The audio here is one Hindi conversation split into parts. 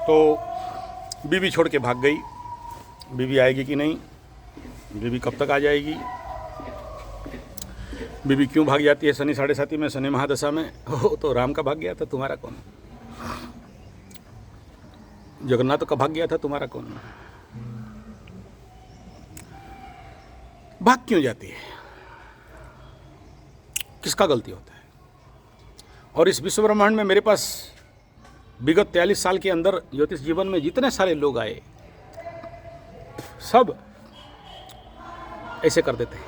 तो बीवी छोड़ के भाग गई। बीवी आएगी कि नहीं, बीवी कब तक आ जाएगी, बीवी क्यों भाग जाती है शनि 7.5 में, शनि महादशा में? हो तो राम का भाग गया था, तुम्हारा कौन? जगन्नाथ का भाग गया था, तुम्हारा कौन? भाग क्यों जाती है? किसका गलती होता है? और इस विश्व ब्रह्मांड में मेरे पास विगत 43 साल के अंदर ज्योतिष जीवन में जितने सारे लोग आए, सब ऐसे कर देते हैं।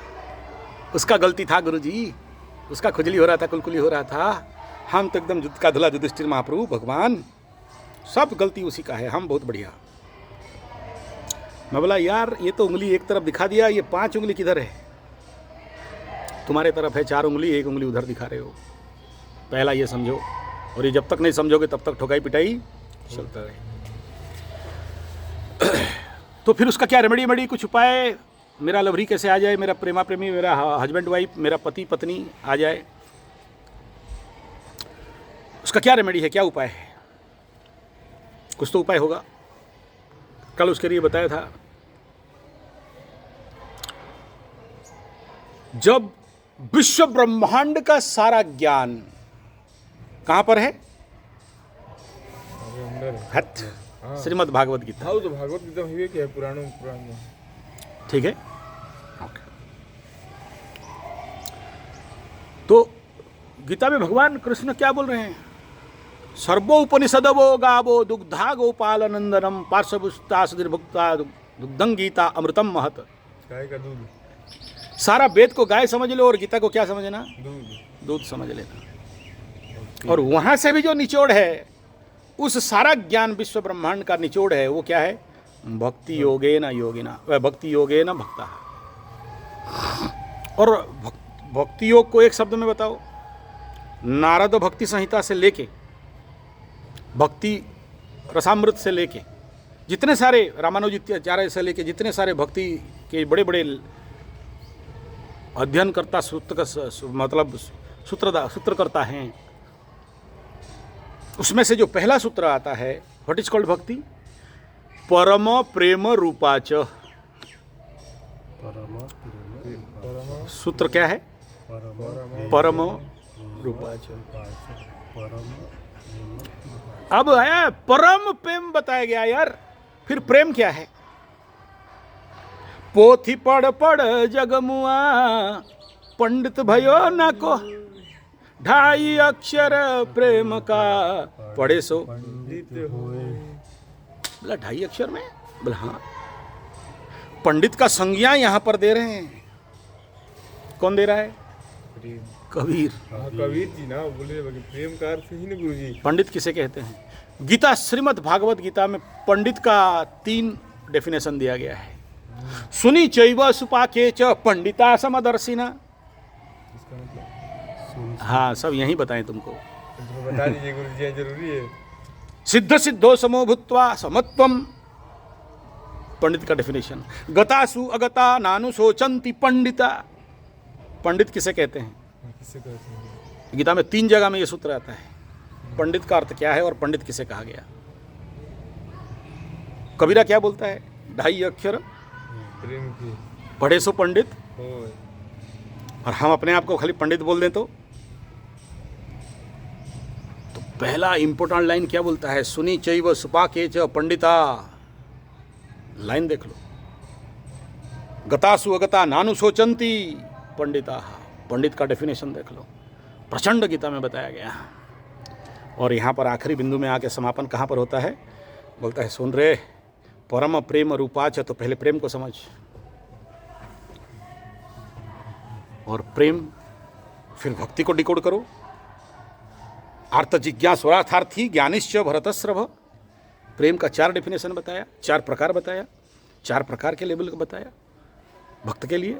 उसका गलती था गुरुजी, उसका खुजली हो रहा था, कुलकुली हो रहा था, हम तो एकदम जुद का धुला युधिष्ठिर महाप्रभु भगवान, सब गलती उसी का है, हम बहुत बढ़िया। मैं बोला यार ये तो उंगली एक तरफ दिखा दिया, ये 5 उंगली किधर है? तुम्हारे तरफ है 4 उंगली, 1 उंगली उधर दिखा रहे हो। पहला ये समझो, और ये जब तक नहीं समझोगे तब तक ठोकाई पिटाई चलता रहे। तो फिर उसका क्या रेमेडी कुछ उपाय? मेरा लवरी कैसे आ जाए, मेरा प्रेमा प्रेमी, मेरा हस्बैंड वाइफ, मेरा पति पत्नी आ जाए, उसका क्या रेमेडी है, क्या उपाय है? कुछ तो उपाय होगा। कल उसके लिए बताया था, जब विश्व ब्रह्मांड का सारा ज्ञान कहां पर है? हट, श्रीमद् भागवत गीता। हाँ तो भागवत गीता में क्या है, पुराण में। ठीक है, ओके। तो गीता में भगवान कृष्ण क्या बोल रहे हैं? सर्वोपनिषदवो गावो दुग्धा गोपालनंदनम पार्श्वभुक्ता दुग्धं गीता अमृतम महत। गाय का दूध, सारा वेद को गाय समझ लो और गीता को क्या समझना? दूध समझ लेना। और वहां से भी जो निचोड़ है, उस सारा ज्ञान विश्व ब्रह्मांड का निचोड़ है, वो क्या है? भक्ति योगेन योगिना, वह भक्ति योगेन भक्ता। और भक्ति योग को एक शब्द में बताओ। नारद भक्ति संहिता से लेके, भक्ति रसामृत से लेके, जितने सारे रामानुजाचार्य से लेके जितने सारे भक्ति के बड़े बड़े अध्ययनकर्ता सूत्रकर्ता हैं, उसमें से जो पहला सूत्र आता है, व्हाट इज कॉल्ड भक्ति? परम प्रेम रूपाच। सूत्र क्या है? परम रूपाच। अब आया परम प्रेम बताया गया यार, फिर प्रेम क्या है? पोथी पढ़ पढ़ जगमुआ पंडित भयो न को, 2.5 अक्षर प्रेम का पढ़े सो पंडित होए। बोला 2.5 अक्षर में? बोला हाँ। पंडित का संज्ञा यहां पर दे रहे हैं। कौन दे रहा है? कबीर। कबीर जी ना बोले, प्रेम का अर्थ ही ना गुरु जी। पंडित किसे कहते हैं? गीता, श्रीमद् भागवत गीता में पंडित का 3 डेफिनेशन दिया गया है। सुनी चैव सुपाके च पंडिता समदर्शिना। हाँ, सब यही बताएं तुमको। बता दीजिए गुरु जी, जरूरी है। सिद्ध सिद्धो समो भूत्वा समत्वम, पंडित का डेफिनेशन। गतासु अगता नानु सोचंती पंडिता। पंडित किसे कहते हैं? किसे कहते हैं? गीता में 3 जगह में ये सूत्र आता है। पंडित का अर्थ क्या है और पंडित किसे कहा गया? कबीरा क्या बोलता है? 2.5 अक्षर प्रेम की पढ़े सो पंडित। होए। और हम अपने आप को खाली पंडित बोल दें तो पहला इंपोर्टेंट लाइन क्या बोलता है? सुनी चैव सुपाके च पंडिता। लाइन देख लो। गतासु अगता नानु सोचंती पंडिता। पंडित का डेफिनेशन देख लो, प्रचंड गीता में बताया गया। और यहाँ पर आखिरी बिंदु में आके समापन कहाँ पर होता है? बोलता है सुन रे, परम प्रेम रूपाच। तो पहले प्रेम को समझ, और प्रेम, फिर भक्ति को डिकोड करो। अर्थ जिज्ञासुरार्थार्थी ज्ञानिश्च भरतस्रभ। प्रेम का 4 डेफिनेशन बताया, 4 प्रकार बताया, 4 प्रकार के लेवल को बताया भक्त के लिए।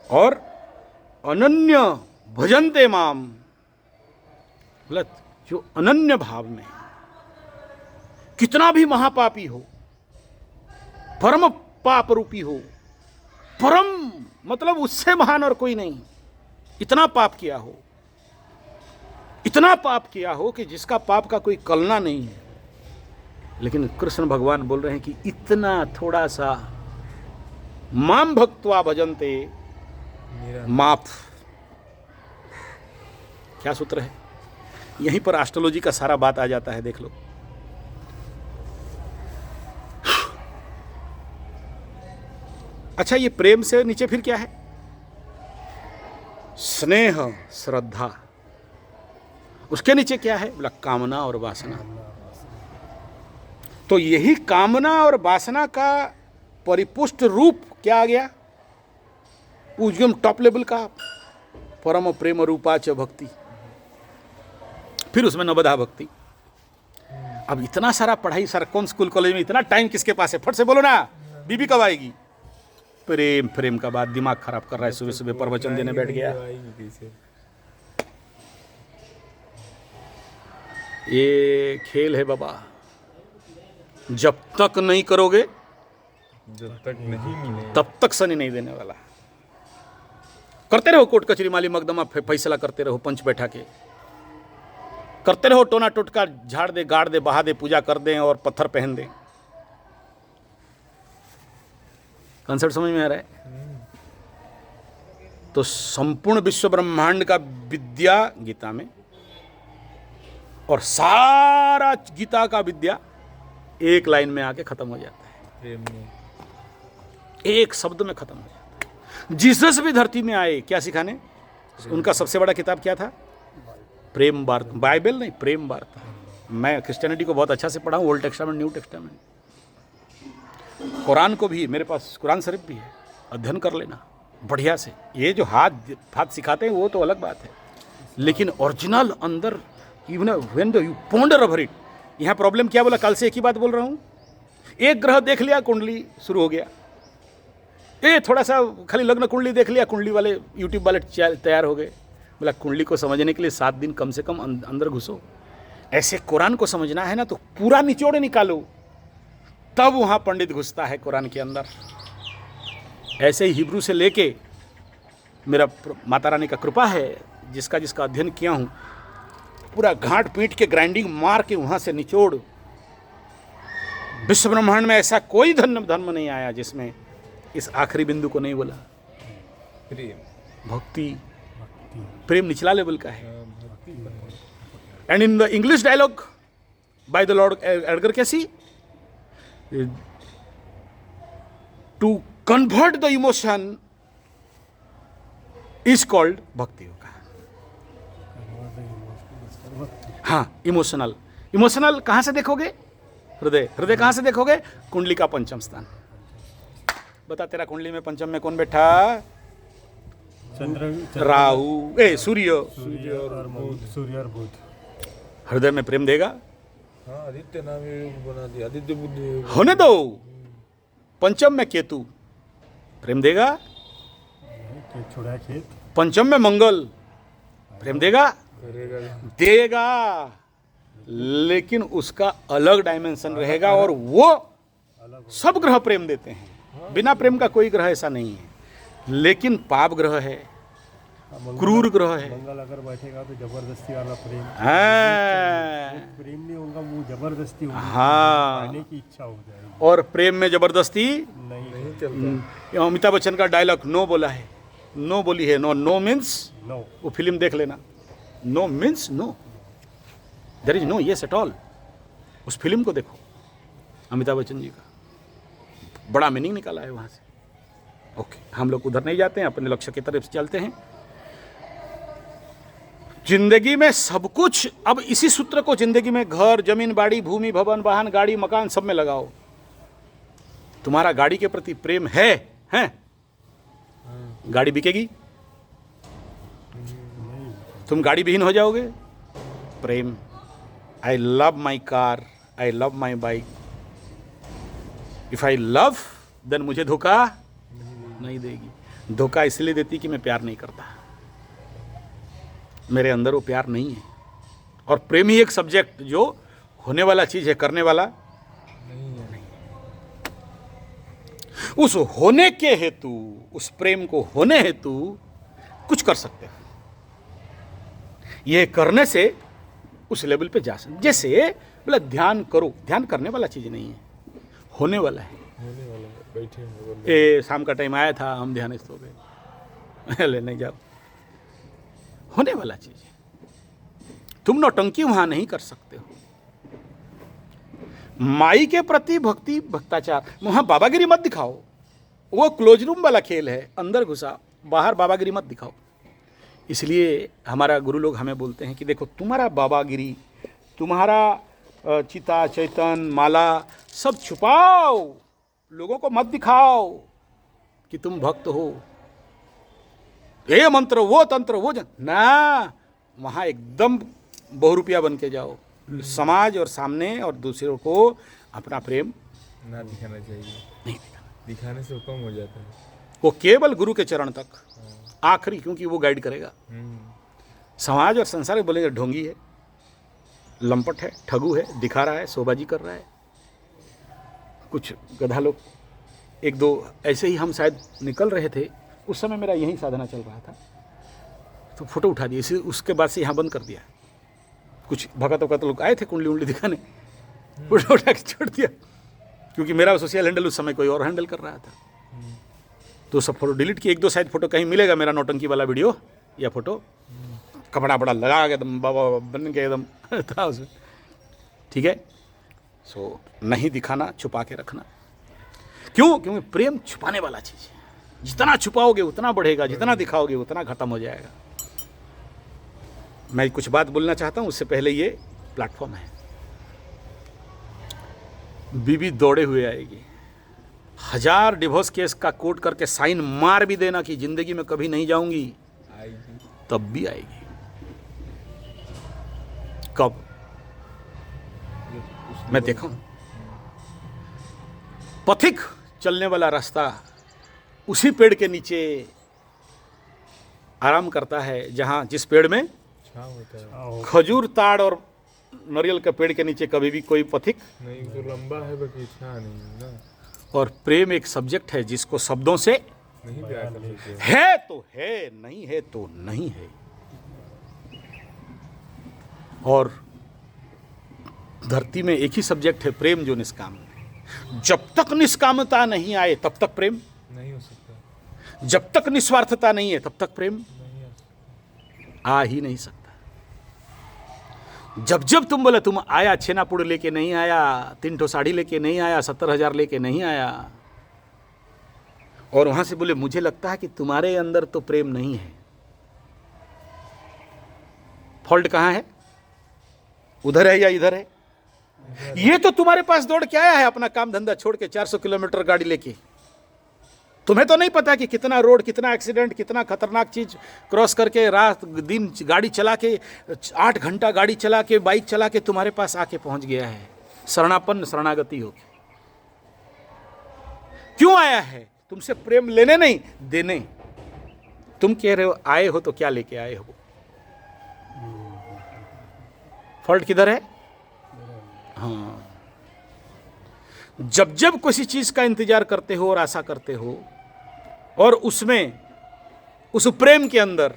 और अनन्य भजन्ते माम, गलत, जो अनन्य भाव में, कितना भी महापापी हो, परम पाप रूपी हो, परम मतलब उससे महान और कोई नहीं, इतना पाप किया हो, इतना पाप किया हो कि जिसका पाप का कोई कलना नहीं है, लेकिन कृष्ण भगवान बोल रहे हैं कि इतना थोड़ा सा माम भक्त्वा भजन्ते मेरा माफ। क्या सूत्र है? यहीं पर एस्ट्रोलॉजी का सारा बात आ जाता है, देख लो। अच्छा, ये प्रेम से नीचे फिर क्या है? स्नेह, श्रद्धा। उसके नीचे क्या है? बोला कामना और वासना। तो यही कामना और वासना का परिपुष्ट रूप क्या आ गया? पूज्यम टॉप लेवल का परम प्रेम रूपाच भक्ति। फिर उसमें नवधा भक्ति। अब इतना सारा पढ़ाई सर, कौन स्कूल कॉलेज में इतना टाइम किसके पास है? फट से बोलो ना, बीबी कब आएगी? प्रेम प्रेम का बात दिमाग खराब कर रहा है। सुबह सुबह प्रवचन देने बैठ गया। ये खेल है बाबा, जब तक नहीं करोगे जब तक नहीं मिले तब तक शनि नहीं देने वाला। करते रहो कोर्ट कचहरी माली मकदमा फैसला करते रहो, पंच बैठा के करते रहो, टोना टोटका झाड़ दे, गाड़ दे, बहा दे, पूजा कर दें और पत्थर पहन दें। कंसेप्ट समझ में आ रहा है? तो संपूर्ण विश्व ब्रह्मांड का विद्या गीता में, और सारा गीता का विद्या एक लाइन में आके खत्म हो जाता है, प्रेम में। एक शब्द में खत्म हो जाता है। जीसस भी धरती में आए क्या सिखाने? उनका सबसे बड़ा किताब क्या था? प्रेम वार्ता। बाइबल नहीं, प्रेम वार्ता। मैं क्रिश्चियनिटी को बहुत अच्छा से पढ़ा हूँ, old testament, new testament. Quran को भी, मेरे पास कुरान शरीफ भी है, अध्ययन कर लेना बढ़िया से। ये जो हाथ सिखाते हैं वो तो अलग बात है, लेकिन ओरिजिनल अंदर even when you ponder over it. यहाँ प्रॉब्लम क्या बोला? कल से एक ही बात बोल रहा हूँ। एक ग्रह देख लिया, कुंडली शुरू हो गया। ये थोड़ा सा खाली लग्न कुंडली देख लिया, कुंडली वाले यूट्यूब वाले तैयार हो गए। बोला कुंडली को समझने के लिए 7 दिन कम से कम अंदर घुसो। ऐसे कुरान को समझना है ना तो पूरा निचोड़ निकालो, तब वहाँ पंडित घुसता है कुरान के अंदर। ऐसे ही हिब्रू से लेके, मेरा माता रानी का कृपा है, जिसका जिसका अध्ययन किया हूँ, पूरा घाट पीट के ग्राइंडिंग मार के वहाँ से निचोड़। विश्व ब्रह्मांड में ऐसा कोई धर्म नहीं आया जिसमें इस आखिरी बिंदु को नहीं बोला। प्रेम, भक्ति, प्रेम निचला लेवल का है। And in the English dialogue by the lord Edgar Cayce, to convert the emotion is called bhakti yoga. हाँ, इमोशनल कहां से देखोगे? हृदय कहां से देखोगे? कुंडली का पंचम स्थान। बता, तेरा कुंडली में पंचम में कौन बैठा? राहु, सूर्य और बुध। हृदय में प्रेम देगा? हाँ, आदित्य नाम योग बना दिया, आदित्य बुद्ध योग। होने दो। पंचम में केतु, प्रेम देगा? छोड़ा खेत। पंचम में मंगल, प्रेम देगा? करेगा। देगा, लेकिन उसका अलग डायमेंशन रहेगा। और वो सब ग्रह प्रेम देते हैं, बिना प्रेम का कोई ग्रह ऐसा नहीं है। लेकिन पाप ग्रह है, क्रूर ग्रह है। मंगल अगर बैठेगा तो जबरदस्ती वाला प्रेम। प्रेम नहीं होगा, वो जबरदस्ती होगी। हाँ, पाने की इच्छा हो जाएगी। और प्रेम में जबरदस्ती नहीं चलता। अमिताभ बच्चन का डायलॉग नो बोला है, नो बोली है। No means no. वो फिल्म देख लेना। No means no, there is no yes at all. उस फिल्म को देखो, अमिताभ बच्चन जी का बड़ा मीनिंग निकाला है वहाँ से। ओके, हम लोग उधर नहीं जाते हैं, अपने लक्ष्य की तरफ से चलते हैं। जिंदगी में सब कुछ, अब इसी सूत्र को जिंदगी में घर, जमीन, बाड़ी, भूमि, भवन, वाहन, गाड़ी, मकान, सब में लगाओ। तुम्हारा गाड़ी के प्रति प्रेम है? गाड़ी बिकेगी? तुम गाड़ी विहीन हो जाओगे। प्रेम, I love my car, I love my bike. If I love, then मुझे धोखा नहीं देगी। धोखा इसलिए देती कि मैं प्यार नहीं करता, मेरे अंदर वो प्यार नहीं है। और प्रेम ही एक सब्जेक्ट जो होने वाला चीज है, करने वाला नहीं। उस होने के हेतु, उस प्रेम को होने हेतु कुछ कर सकते हो। ये करने से उस लेवल पे जा सकते। जैसे बोला ध्यान करो, ध्यान करने वाला चीज़ नहीं है, होने वाला है। होने वाला है, बैठे हैं बोल ए शाम का टाइम आया था, हम ध्यानिस्त हो गए। ले नहीं जाओ, होने वाला चीज़ है। तुम नौटंकी वहाँ नहीं कर सकते हो। माई के प्रति भक्ति भक्ताचार, वहाँ बाबागिरी मत दिखाओ, वो क्लोज रूम वाला खेल है, अंदर घुसा, बाहर बाबागिरी मत दिखाओ। इसलिए हमारा गुरु लोग हमें बोलते हैं कि देखो तुम्हारा बाबागिरी, तुम्हारा चिता चैतन माला सब छुपाओ, लोगों को मत दिखाओ कि तुम भक्त हो। ये मंत्र वो तंत्र वो ना, वहाँ एकदम बहुरूपिया बन के जाओ, समाज और सामने और दूसरों को अपना प्रेम ना दिखाना चाहिए, नहीं दिखाना। दिखाने से वो कम हो जाता है। वो केवल गुरु के चरण तक आखिरी, क्योंकि वो गाइड करेगा। समाज और संसार में बोलेंगे ढोंगी है, लंपट है, ठगू है, दिखा रहा है, शोबाजी कर रहा है। कुछ गधा लोग, एक दो ऐसे ही हम शायद निकल रहे थे, उस समय मेरा यही साधना चल रहा था, तो फोटो उठा दिए, इसे उसके बाद से यहाँ बंद कर दिया। कुछ भगत वगत लोग आए थे कुंडली उंडली दिखाने, फोटो उठा के छोड़ दिया, क्योंकि मेरा सोशल हैंडल उस समय कोई और हैंडल कर रहा था, तो सब फोटो डिलीट किए। एक दो शायद फोटो कहीं मिलेगा मेरा नौटंकी वाला वीडियो या फोटो, कपड़ा बड़ा लगा के एकदम बाबा बन के एकदम था उसमें। ठीक है, सो नहीं दिखाना, छुपा के रखना। क्यों? क्योंकि प्रेम छुपाने वाला चीज़ है, जितना छुपाओगे उतना बढ़ेगा, जितना दिखाओगे उतना खत्म हो जाएगा। मैं कुछ बात बोलना चाहता हूँ, उससे पहले ये प्लेटफॉर्म है। बीवी दौड़े हुए आएगी, 1000 डिवोर्स केस का कोर्ट करके साइन मार भी देना कि जिंदगी में कभी नहीं जाऊंगी, आएगी, तब भी आएगी। कब? मैं देखा हूं, पथिक चलने वाला रास्ता उसी पेड़ के नीचे आराम करता है जहां, जिस पेड़ में छाँव होता है। खजूर, ताड़ और नारियल के पेड़ के नीचे कभी भी कोई पथिक नहीं, तो लंबा है बाकी छाँ नहीं है ना। और प्रेम एक सब्जेक्ट है जिसको शब्दों से नहीं प्यार कर सकते। है तो है, नहीं है तो नहीं है। और धरती में एक ही सब्जेक्ट है प्रेम, जो निष्काम है। जब तक निष्कामता नहीं आए तब तक प्रेम नहीं हो सकता, जब तक निस्वार्थता नहीं है तब तक प्रेम नहीं आ सकता। आ ही नहीं सकता। जब जब तुम बोले तुम आया, छेनापुड़ लेके नहीं आया, 3 ठो साड़ी लेके नहीं आया, 70,000 लेके नहीं आया, और वहां से बोले मुझे लगता है कि तुम्हारे अंदर तो प्रेम नहीं है, फॉल्ट कहां है? उधर है या इधर है? ये तो तुम्हारे पास दौड़ के आया है अपना काम धंधा छोड़ के 400 किलोमीटर गाड़ी लेके। तुम्हें तो नहीं पता कि कितना रोड, कितना एक्सीडेंट, कितना खतरनाक चीज क्रॉस करके रात दिन गाड़ी चला के 8 घंटा गाड़ी चला के बाइक चला के तुम्हारे पास आके पहुंच गया है, शरणापन्न शरणागति होगी। क्यों आया है? तुमसे प्रेम लेने नहीं देने। तुम कह रहे हो आए हो तो क्या लेके आए हो? फॉल्ट किधर है? हाँ, जब जब किसी चीज का इंतजार करते हो और आशा करते हो, और उसमें उस प्रेम के अंदर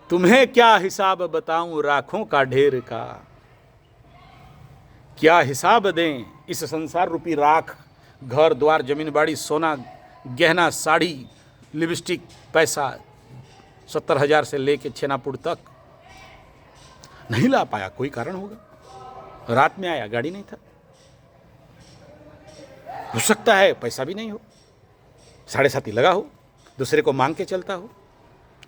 तुम्हें क्या हिसाब बताऊं राखों का ढेर का, क्या हिसाब दें इस संसार रूपी राख, घर द्वार जमीन बाड़ी सोना गहना साड़ी लिपस्टिक पैसा 70,000 से लेके छेनापुर तक नहीं ला पाया, कोई कारण होगा। रात में आया, गाड़ी नहीं था, हो सकता है पैसा भी नहीं हो, 7.5 लगा हो, दूसरे को मांग के चलता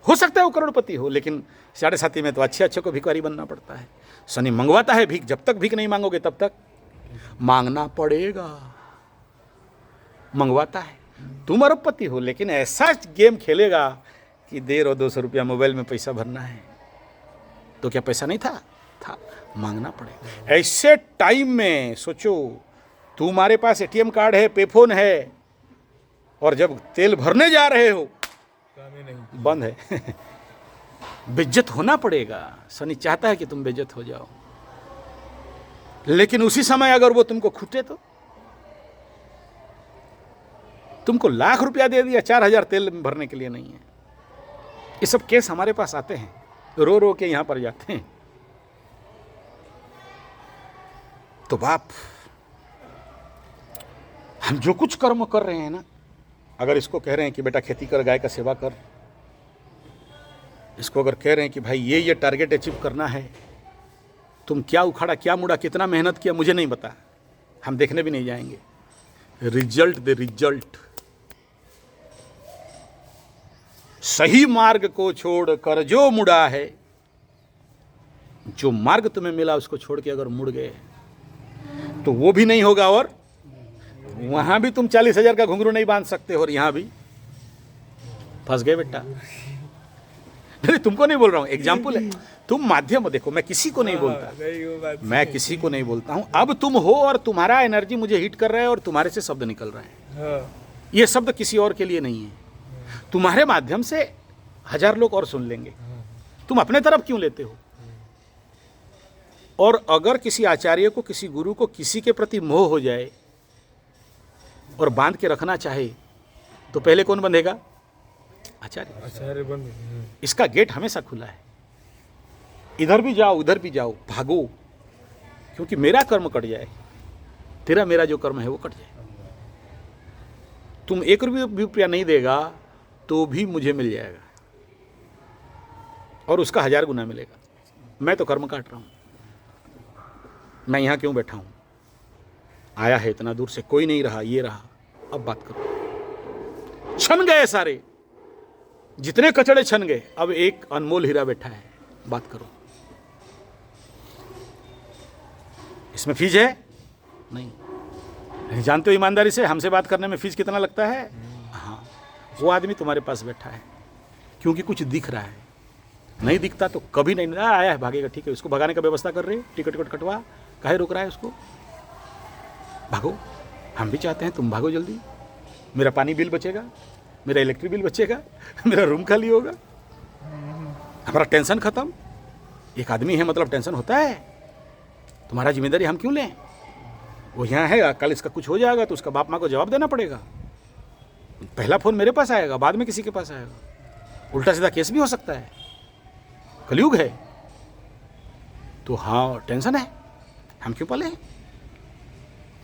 हो सकता है वो करोड़पति हो, लेकिन 7.5 में तो अच्छे को भिखारी बनना पड़ता है। शनि मंगवाता है भीख, जब तक भीख नहीं मांगोगे तब तक मांगना पड़ेगा। मंगवाता है, तुम अरबपति हो लेकिन ऐसा गेम खेलेगा कि 1.5 और 200 रुपया मोबाइल में पैसा भरना है, तो क्या पैसा नहीं था? मांगना पड़ेगा। ऐसे टाइम में सोचो, तुम्हारे पास एटीएम कार्ड है, पेफोन है, और जब तेल भरने जा रहे हो काम ही नहीं, बंद है। बेइज्जत होना पड़ेगा। शनि चाहता है कि तुम बेइज्जत हो जाओ, लेकिन उसी समय अगर वो तुमको खूटे तो तुमको ₹1,00,000 दे दिया, 4,000 तेल भरने के लिए नहीं है। ये सब केस हमारे पास आते हैं। रो रो के यहाँ पर जाते हैं। तो बाप, हम जो कुछ कर्म कर रहे हैं ना, अगर इसको कह रहे हैं कि बेटा खेती कर, गाय का सेवा कर, इसको अगर कह रहे हैं कि भाई ये टारगेट अचीव करना है, तुम क्या उखाड़ा, क्या मुड़ा, कितना मेहनत किया, मुझे नहीं पता, हम देखने भी नहीं जाएंगे। रिजल्ट दे रिजल्ट। सही मार्ग को छोड़कर जो मुड़ा है, जो मार्ग तुम्हें मिला उसको छोड़ के अगर मुड़ गए तो वो भी नहीं होगा, और वहां भी तुम 40,000 का घुंघरू नहीं बांध सकते हो, और यहां भी फंस गए बेटा। नहीं, तुमको नहीं बोल रहा हूं, एग्जाम्पल है, तुम माध्यम देखो, मैं किसी को नहीं बोलता, नहीं वो बात मैं किसी को नहीं बोलता हूं। अब तुम हो और तुम्हारा एनर्जी मुझे हिट कर रहा है और तुम्हारे से शब्द निकल रहा है, हाँ, ये शब्द किसी और के लिए नहीं है। तुम्हारे माध्यम से 1000 लोग और सुन लेंगे, तुम अपने तरफ क्यों लेते हो? और अगर किसी आचार्य को, किसी गुरु को किसी के प्रति मोह हो जाए और बांध के रखना चाहे, तो पहले कौन बंधेगा? आचार्य। आचार्य बंद। इसका गेट हमेशा खुला है, इधर भी जाओ उधर भी जाओ, भागो, क्योंकि मेरा कर्म कट जाए, तेरा मेरा जो कर्म है वो कट जाए। तुम 1 रुपया नहीं देगा तो भी मुझे मिल जाएगा, और उसका 1000 गुना मिलेगा। मैं तो कर्म काट रहा हूं। मैं यहाँ क्यों बैठा हूं? आया है इतना दूर से, कोई नहीं रहा, ये रहा। अब बात करो। छन गए सारे, जितने कचड़े छन गए, अब एक अनमोल हीरा बैठा है, बात करो। इसमें फीस है? नहीं। जानते हो ईमानदारी से हमसे बात करने में फीस कितना लगता है? हाँ, वो आदमी तुम्हारे पास बैठा है क्योंकि कुछ दिख रहा है। नहीं दिखता तो कभी नहीं आया है, भागेगा। ठीक है, उसको भगाने का व्यवस्था कर रहे, टिकट कटवा, काहे रोक रहा है उसको? भागो, हम भी चाहते हैं तुम भागो जल्दी। मेरा पानी बिल बचेगा, मेरा इलेक्ट्रिक बिल बचेगा, मेरा रूम खाली होगा, हमारा टेंशन खत्म। एक आदमी है मतलब टेंशन होता है। तुम्हारा जिम्मेदारी हम क्यों लें? वो यहाँ है, कल इसका कुछ हो जाएगा तो उसका बाप माँ को जवाब देना पड़ेगा। पहला फोन मेरे पास आएगा, बाद में किसी के पास आएगा, उल्टा सीधा केस भी हो सकता है। कलयुग है। तो हाँ, टेंशन है, हम क्यों पाले?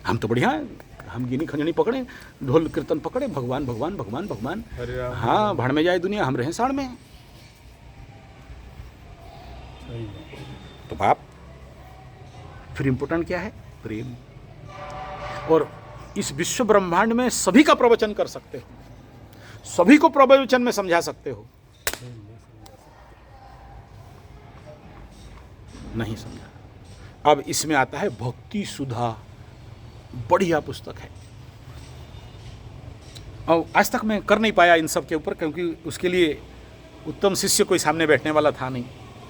हम तो बढ़िया हैं, हम गिनी खंजनी पकड़े, ढोल कीर्तन पकड़े, भगवान भगवान भगवान भगवान। हाँ, भाड़ में जाए दुनिया, हम रहें साड़ में। तो बाप, फिर इम्पोर्टेंट क्या है? प्रेम। और इस विश्व ब्रह्मांड में सभी का प्रवचन कर सकते हो, सभी को प्रवचन में समझा सकते हो, नहीं समझा। अब इसमें आता है भक्ति सुधा, बढ़िया पुस्तक है। और आज तक मैं कर नहीं पाया इन सब के ऊपर, क्योंकि उसके लिए उत्तम शिष्य कोई सामने बैठने वाला था नहीं,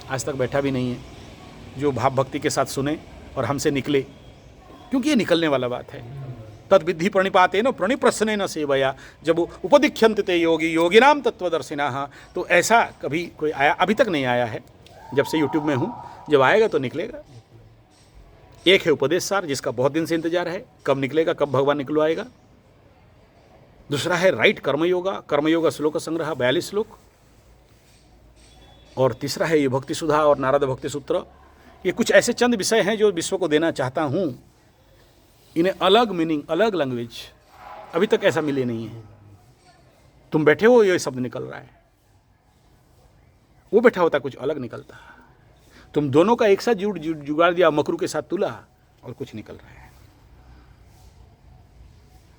आज तक बैठा भी नहीं है जो भाव भक्ति के साथ सुने और हमसे निकले, क्योंकि ये निकलने वाला बात है। तद विद्धि प्रणिपाते न प्रणिप्रसने न सेवया, जब उपदिख्यन्ते ते योगी योगिनाम तत्वदर्शिनः। तो ऐसा कभी कोई आया, अभी तक नहीं आया है, जब से यूट्यूब में हूँ। जब आएगा तो निकलेगा। एक है उपदेश सार, जिसका बहुत दिन से इंतजार है, कब निकलेगा, कब भगवान निकलवाएगा। दूसरा है राइट कर्मयोगा श्लोक संग्रह 42 श्लोक। और तीसरा है ये भक्ति सुधा और नारद भक्ति सूत्र। ये कुछ ऐसे चंद विषय हैं जो विश्व को देना चाहता हूँ। इन्हें अलग मीनिंग, अलग लैंग्वेज अभी तक ऐसा मिले नहीं है। तुम बैठे हो, ये शब्द निकल रहा है, वो बैठा होता कुछ अलग निकलता। तुम दोनों का एक साथ जुगाड़ दिया, मकरू के साथ तुला, और कुछ निकल रहा है।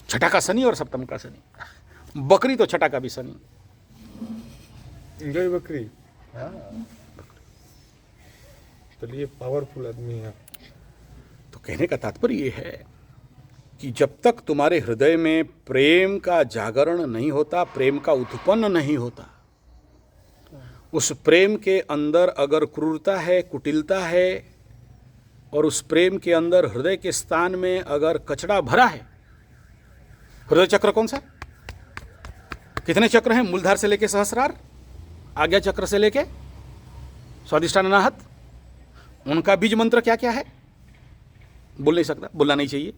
छठा का शनि और सप्तम का शनि। बकरी तो छठा का भी शनि। जय बकरी। चलिए, पावरफुल आदमी है। तो कहने का तात्पर्य ये है कि जब तक तुम्हारे हृदय में प्रेम का जागरण नहीं होता, प्रेम का उत्पन्न नहीं होता, उस प्रेम के अंदर अगर क्रूरता है, कुटिलता है, और उस प्रेम के अंदर हृदय के स्थान में अगर कचड़ा भरा है। हृदय चक्र कौन सा? कितने चक्र हैं? मूलधार से लेके सहस्रार, आज्ञा चक्र से लेके स्वादिष्ठान अनाहत। उनका बीज मंत्र क्या क्या है? बोल नहीं सकता, बोलना नहीं चाहिए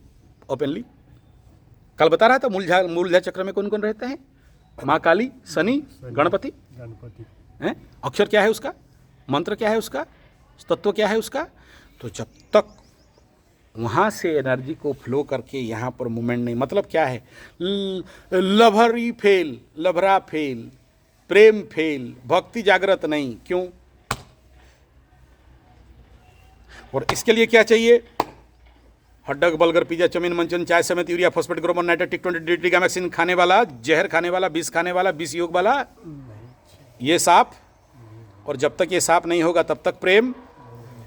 ओपनली। कल बता रहा था मूलधार चक्र में कौन कौन रहते हैं? माँ काली, शनि, गणपति हैं। अक्षर क्या है उसका? मंत्र क्या है उसका, तत्व क्या है उसका? तो जब तक वहाँ से एनर्जी को फ्लो करके यहाँ पर मूवमेंट नहीं, मतलब क्या है, लभरी फेल, लभरा फेल, प्रेम फेल, भक्ति जागृत नहीं। क्यों? और इसके लिए क्या चाहिए? हड्डक, बलगर, पिज्जा, चमीन, मंचन, चाय समेत यूरिया, फॉस्फेट, ग्रोमर, नाइट्रेट, टिक 20 डिगामैक्सिन खाने वाला, जहर खाने वाला, विष खाने वाला, विष योग वाला ये सांप। और जब तक ये सांप नहीं होगा तब तक प्रेम।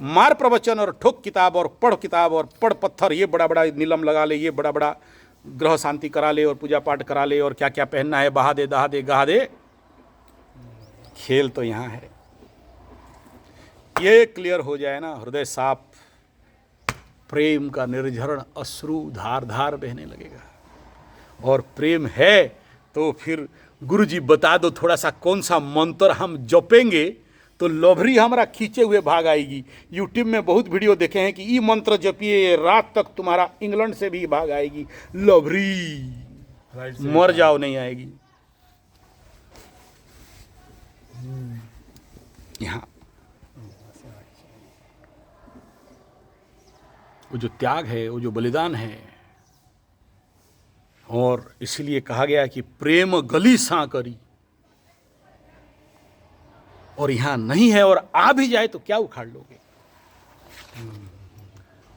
मार प्रवचन और ठोक किताब और पढ़ किताब और पढ़ पत्थर, ये बड़ा बड़ा नीलम लगा ले, ये बड़ा बड़ा ग्रह शांति करा ले और पूजा पाठ करा ले और क्या क्या पहनना है बहा दे, दहा दे, गहा दे। खेल तो यहाँ है। ये क्लियर हो जाए ना, हृदय साफ, प्रेम का निर्झरण अश्रु धार धार बहने लगेगा। और प्रेम है तो फिर गुरुजी बता दो थोड़ा सा कौन सा मंत्र हम जपेंगे तो लभरी हमारा खींचे हुए भाग आएगी। यूट्यूब में बहुत वीडियो देखे हैं कि ये मंत्र जपिए रात तक तुम्हारा इंग्लैंड से भी भाग आएगी। लभरी मर जाओ नहीं आएगी। यहाँ वो जो त्याग है, वो जो बलिदान है, और इसीलिए कहा गया कि प्रेम गली सा करी, और यहां नहीं है और आ भी जाए तो क्या उखाड़ लोगे?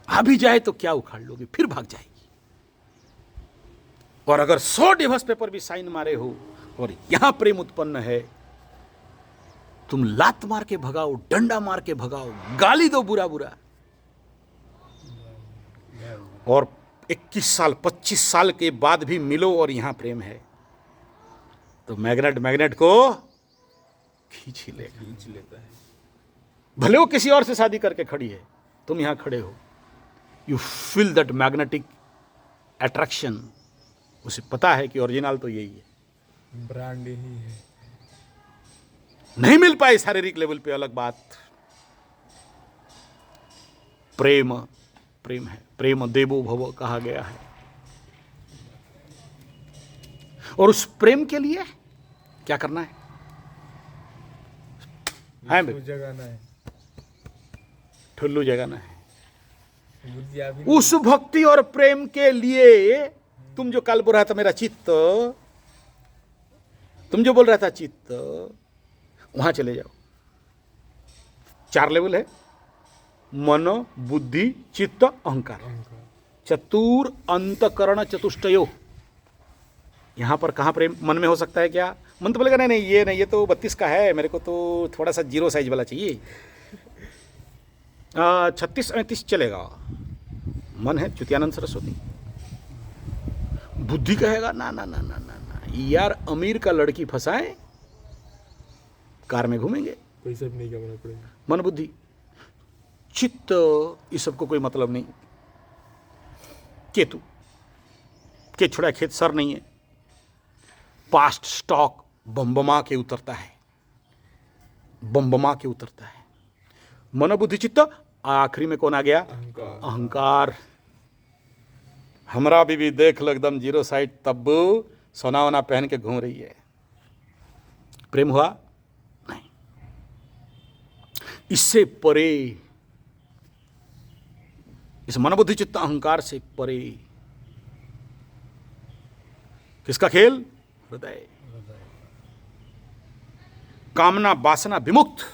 आ भी जाए तो क्या उखाड़ लोगे? फिर भाग जाएगी। और अगर 100 डिवोर्स पेपर भी साइन मारे हो और यहां प्रेम उत्पन्न है, तुम लात मार के भगाओ, डंडा मार के भगाओ, गाली दो बुरा बुरा, और 21 साल 25 साल के बाद भी मिलो और यहां प्रेम है, तो मैग्नेट को खींच लेता है। भले वो किसी और से शादी करके खड़ी है, तुम यहां खड़े हो, you feel that magnetic attraction. उसे पता है कि ओरिजिनल तो यही है, ब्रांड यही है। नहीं मिल पाए शारीरिक लेवल पे, अलग बात। प्रेम प्रेम है, प्रेम देवो भव कहा गया है। और उस प्रेम के लिए क्या करना है? जगाना है, ठुल्लू जगाना है। गुरुजी आप ही उस भक्ति और प्रेम के लिए तुम जो कल बोल रहा था मेरा चित्त, तुम जो बोल रहा था चित्त, वहां चले जाओ। 4 लेवल है, मन, बुद्धि, चित्त, अहंकार। चतुर अंतकरण चतुष्टयो। यहां पर कहां प्रेम? मन में हो सकता है क्या? मन तो बोलेगा नहीं नहीं ये नहीं, ये तो 32 का है, मेरे को तो थोड़ा सा 0 साइज वाला चाहिए। 36-38 चलेगा। मन है चुतियानंद सरस्वती। बुद्धि कहेगा ना ना ना ना ना ना यार, अमीर का लड़की फंसाए, कार में घूमेंगे, पैसा भी नहीं कमाना पड़ेगा। मन बुद्धि। चित्त, इस सबको कोई मतलब नहीं। केतु के छोड़ा खेत सर नहीं है, पास्ट स्टॉक बम्बमा के उतरता है, बम्बमा के उतरता है। मन बुद्धि चित्त, आखिरी में कौन आ गया? अहंकार। हमरा बीवी देख लो एकदम 0 साइड, तब सोना वना पहन के घूम रही है। प्रेम हुआ? नहीं। इससे परे, इस मन बुद्धि चित्त अहंकार से परे किसका खेल? हृदय। कामना वासना विमुक्त।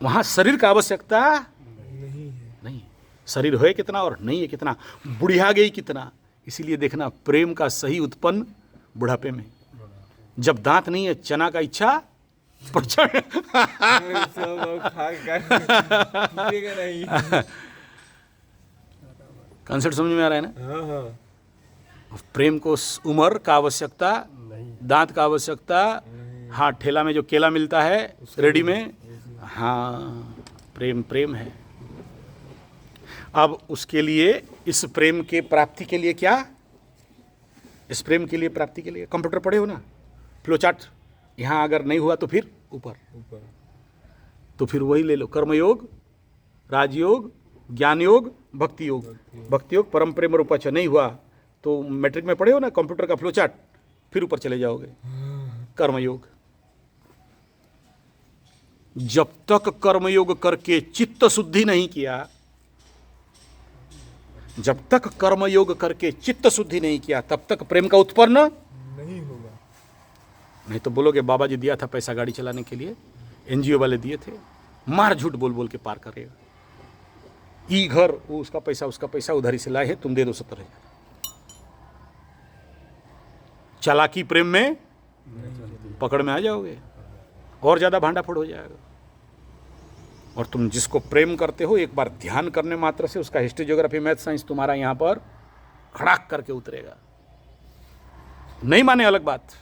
वहां शरीर का आवश्यकता नहीं। शरीर है कितना और नहीं है कितना, बुढ़िया गई कितना। इसीलिए देखना प्रेम का सही उत्पन्न बुढ़ापे में, जब दांत नहीं है, चना का इच्छा प्रचंड। नहीं। कॉन्सेप्ट समझ में आ रहा है ना? हाँ हाँ। प्रेम को उम्र का आवश्यकता, दांत का आवश्यकता, हाँ ठेला में जो केला मिलता है रेडी में, हाँ प्रेम प्रेम है। अब उसके लिए, इस प्रेम के प्राप्ति के लिए क्या? इस प्रेम के लिए प्राप्ति के लिए कंप्यूटर पढ़े हो ना, फ्लो चार्ट। यहाँ अगर नहीं हुआ तो फिर ऊपर, तो फिर वही ले लो, कर्मयोग, राजयोग, ज्ञान योग, भक्ति योग। भक्ति योग परम प्रेम रूपा नहीं हुआ तो मैट्रिक में पढ़े हो ना कंप्यूटर का फ्लो चार्ट, फिर ऊपर चले जाओगे कर्मयोग। जब तक कर्मयोग करके चित्त शुद्धि नहीं किया, जब तक कर्मयोग करके चित्त शुद्धि नहीं किया, तब तक प्रेम का उत्पन्न नहीं होगा। नहीं तो बोलोगे बाबा जी दिया था पैसा गाड़ी चलाने के लिए, एनजीओ वाले दिए थे, मार झूठ बोल बोल के पार करेगा। ई घर वो उसका पैसा उधारी से लाए है, तुम दे दो 70,000। चालाकी प्रेम में पकड़ में आ जाओगे और ज्यादा भांडा फोड़ हो जाएगा। और तुम जिसको प्रेम करते हो, एक बार ध्यान करने मात्र से उसका हिस्ट्री, ज्योग्राफी, मैथ, साइंस तुम्हारा यहां पर खड़ाक करके उतरेगा। नहीं माने अलग बात,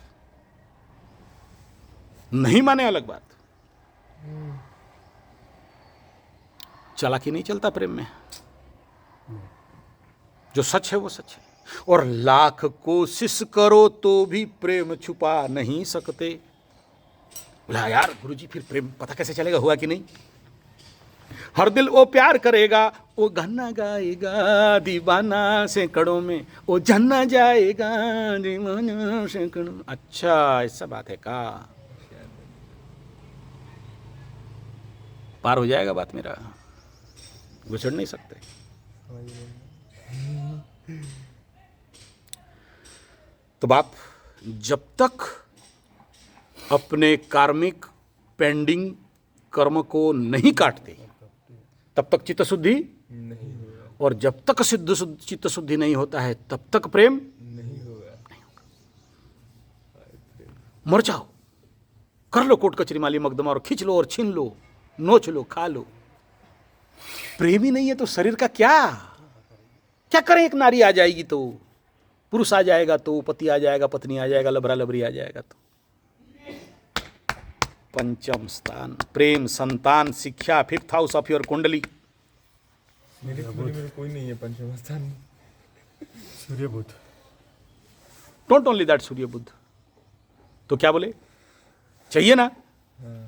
नहीं माने अलग बात। चालाकी नहीं चलता प्रेम में, जो सच है वो सच है। और लाख कोशिश करो तो भी प्रेम छुपा नहीं सकते। बोला यार गुरुजी फिर प्रेम पता कैसे चलेगा हुआ कि नहीं? हर दिल वो प्यार करेगा, वो गाना गाएगा दीवाना सैकड़ों में, वो जानना जाएगा दीवाना सैकड़ों में। अच्छा ऐसा बात है का? पार हो जाएगा बात मेरा, गुजर नहीं सकते। तो बाप जब तक अपने कार्मिक पेंडिंग कर्म को नहीं काटते तब तक चित्त शुद्धि नहीं होगा। और जब तक चित्त शुद्धि नहीं होता है तब तक प्रेम नहीं होगा। मर जाओ, कर लो कोर्ट कचहरी माली मकदमा और खींच लो और छीन लो, नोच लो, खा लो। प्रेम ही नहीं है तो शरीर का क्या करें? एक नारी आ जाएगी तो, पुरुष आ जाएगा तो, पति आ जाएगा, पत्नी आ जाएगा, लबरा लबरी आ जाएगा तो। पंचम स्थान प्रेम, संतान, शिक्षा, 5th हाउस ऑफ योर कुंडली। मेरे कुंडली में कोई नहीं है पंचम स्थान। सूर्य बुध। डोंट ओनली दैट सूर्य बुध। तो क्या बोले चाहिए ना?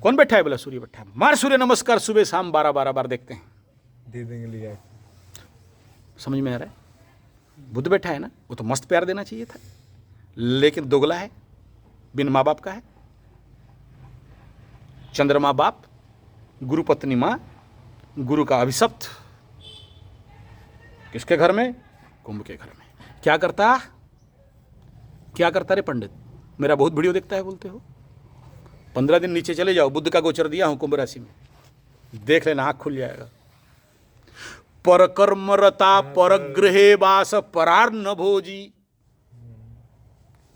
कौन बैठा है? बोला सूर्य बैठा है। मार सूर्य नमस्कार सुबह शाम 12 बार देखते हैं, दे देंगे लिया। समझ में आ रहा है? बुध बैठा है ना, वो तो मस्त प्यार देना चाहिए था, लेकिन दोगला है, बिन माँ बाप का है। चंद्रमा बाप, गुरु पत्नी माँ, गुरु का अभिशप्त किसके घर में? कुंभ के घर में। क्या करता रे पंडित? मेरा बहुत वीडियो देखता है बोलते हो। 15 दिन नीचे चले जाओ, बुद्ध का गोचर दिया हूं कुंभ राशि में, देख लेना, आंख खुल जाएगा। परकर्मरता परग्रहे वास परार न भोजी।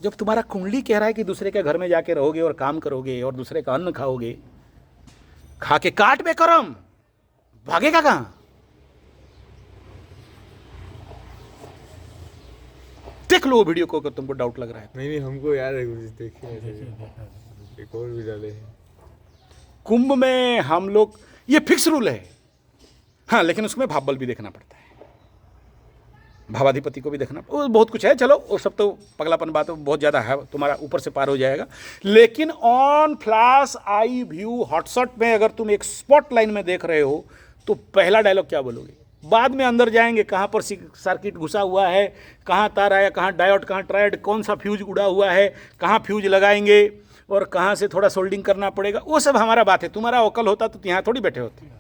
जब तुम्हारा कुंडली कह रहा है कि दूसरे के घर में जाके रहोगे और काम करोगे और दूसरे का अन्न खाओगे, खा के काट बे करम, भागेगा कहां? देख लो वीडियो को अगर तुमको डाउट लग रहा है। नहीं हमको याद है गुरुजी, देखिए एक और भी डाले हैं। कुंभ में हम लोग, ये फिक्स रूल है हाँ, लेकिन उसमें भाव बल भी देखना पड़ता है, भावाधिपति को भी देखना, वो बहुत कुछ है। चलो वो सब तो पगलापन बात बहुत ज़्यादा है, तुम्हारा ऊपर से पार हो जाएगा। लेकिन on flash eye view hotshot में अगर तुम एक स्पॉट लाइन में देख रहे हो तो पहला डायलॉग क्या बोलोगे? बाद में अंदर जाएंगे, कहाँ पर सर्किट घुसा हुआ है, कहाँ तार आया, कहाँ डायोड, कहाँ ट्रायड, कौन सा फ्यूज उड़ा हुआ है, कहाँ फ्यूज लगाएंगे और कहाँ से थोड़ा सोल्डिंग करना पड़ेगा, वो सब हमारा बात है। तुम्हारा अकल होता तो यहाँ थोड़ी बैठे होते।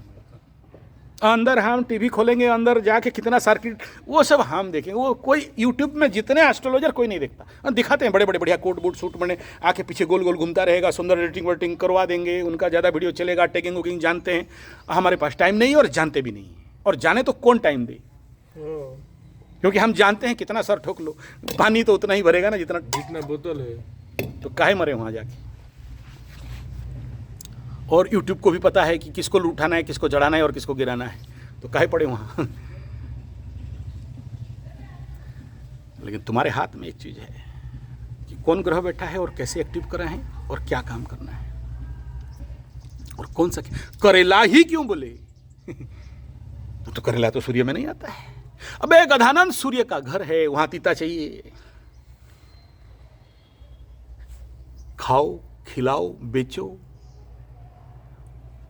अंदर हम टीवी खोलेंगे, अंदर जाके कितना सर्किट, वो सब हम देखेंगे। वो कोई यूट्यूब में जितने एस्ट्रोलॉजर कोई नहीं देखता, दिखाते हैं बड़े बड़े बढ़िया कोट बूट सूट बने, आके पीछे गोल गोल घूमता रहेगा, सुंदर एडिटिंग वेटिंग करवा देंगे, उनका ज़्यादा वीडियो चलेगा, टैगिंग वुगिंग जानते हैं। हमारे पास टाइम नहीं है और जानते भी नहीं है, और जाने तो कौन टाइम दे, क्योंकि हम जानते हैं कितना सर ठोक लो, पानी तो उतना ही भरेगा ना जितना बोतल है, तो काहे मरे वहाँ जाके। और यूट्यूब को भी पता है कि किसको उठाना है, किसको जड़ाना है और किसको गिराना है, तो काहे पड़े वहाँ। लेकिन तुम्हारे हाथ में एक चीज़ है कि कौन ग्रह बैठा है और कैसे एक्टिव कर रहे हैं और क्या काम करना है, और कौन सा करेला ही क्यों बोले। तो करेला तो सूर्य में नहीं आता है। अबे गधानंद, सूर्य का घर है, वहां तीता चाहिए। खाओ, खिलाओ, बेचो,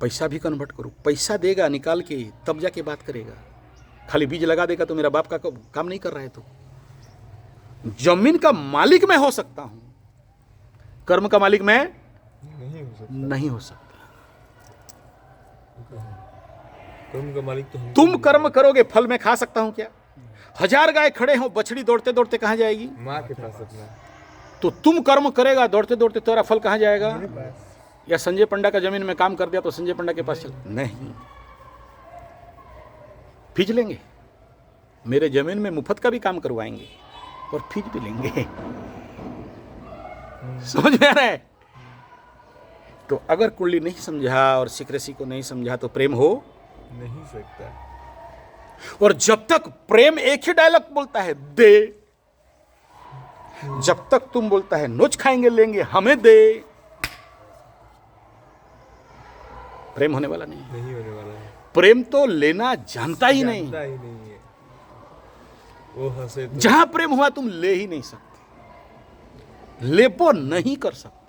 पैसा भी कन्वर्ट करो। पैसा देगा निकाल के तब जाके बात करेगा, खाली बीज लगा देगा तो मेरा बाप का काम नहीं कर रहा है। तो जमीन का मालिक मैं हो सकता हूं, कर्म का मालिक मैं नहीं हो सकता। कर्म का मालिक तो हम। तुम कर्म करोगे, फल मैं खा सकता हूं क्या? 1000 गाय खड़े हो, बछड़ी दौड़ते दौड़ते कहां जाएगी? माँ के पास अपना। तो तुम कर्म करेगा दौड़ते दौड़ते, तेरा फल कहां जाएगा? या संजय पंडा का जमीन में काम कर दिया तो संजय पंडा के पास चल? नहीं, फीस लेंगे। मेरे जमीन में मुफ्त का भी काम करवाएंगे और फीस भी लेंगे। समझ में आ रहा है? तो अगर कुंडली नहीं समझा और सिक्रेसी को नहीं समझा तो प्रेम हो नहीं सकता। और जब तक प्रेम एक ही डायलॉग बोलता है, दे, जब तक तुम बोलता है नोच खाएंगे लेंगे हमें दे, प्रेम होने वाला नहीं। नहीं होने वाला है। प्रेम तो लेना जानता ही नहीं। जानता ही नहीं है। वो हंसे तो जहां प्रेम हुआ तुम ले ही नहीं सकते, लेपो नहीं कर सकते।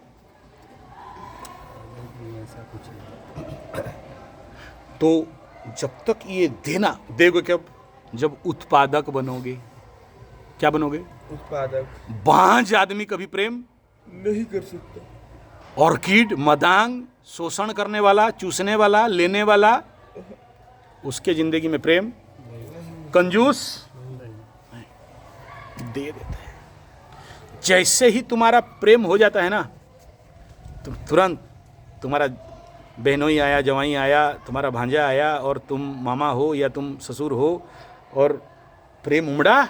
ऐसा कुछ नहीं। तो जब तक ये देना देखो, कब जब उत्पादक बनोगे, क्या बनोगे? उत्पादक बांझ आदमी कभी प्रेम, नहीं कर सकता। ऑर्किड, मदांग, शोषण करने वाला, चूसने वाला, लेने वाला, उसके जिंदगी में प्रेम, कंजूस दे देता है। जैसे ही तुम्हारा प्रेम हो जाता है ना, तुम तुरंत, तुम्हारा बहनोई आया, जवाई आया, तुम्हारा भांजा आया और तुम मामा हो या तुम ससुर हो और प्रेम उमड़ा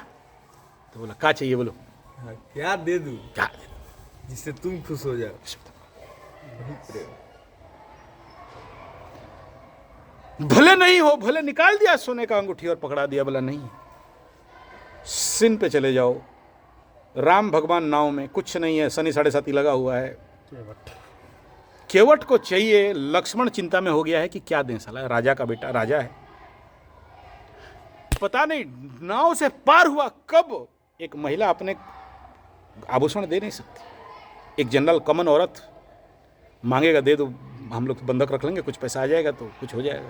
तो बोला क्या चाहिए, बोलो हाँ, क्या दे दूं क्या दे दो? जिससे तुम खुश हो जाओ। वही प्रेम। भले नहीं हो, भले निकाल दिया सोने का अंगूठी और पकड़ा दिया, बोला नहीं, सिन पे चले जाओ। राम भगवान नाव में, कुछ नहीं है, शनि 7.5 लगा हुआ है। केवट। केवट को चाहिए, लक्ष्मण चिंता में हो गया है कि क्या दें, साला राजा का बेटा, राजा है, पता नहीं नाव से पार हुआ कब। एक महिला अपने आभूषण दे नहीं सकती, एक जनरल कॉमन औरत मांगेगा दे दो, हम लोग बंधक रख लेंगे, कुछ पैसा आ जाएगा तो कुछ हो जाएगा।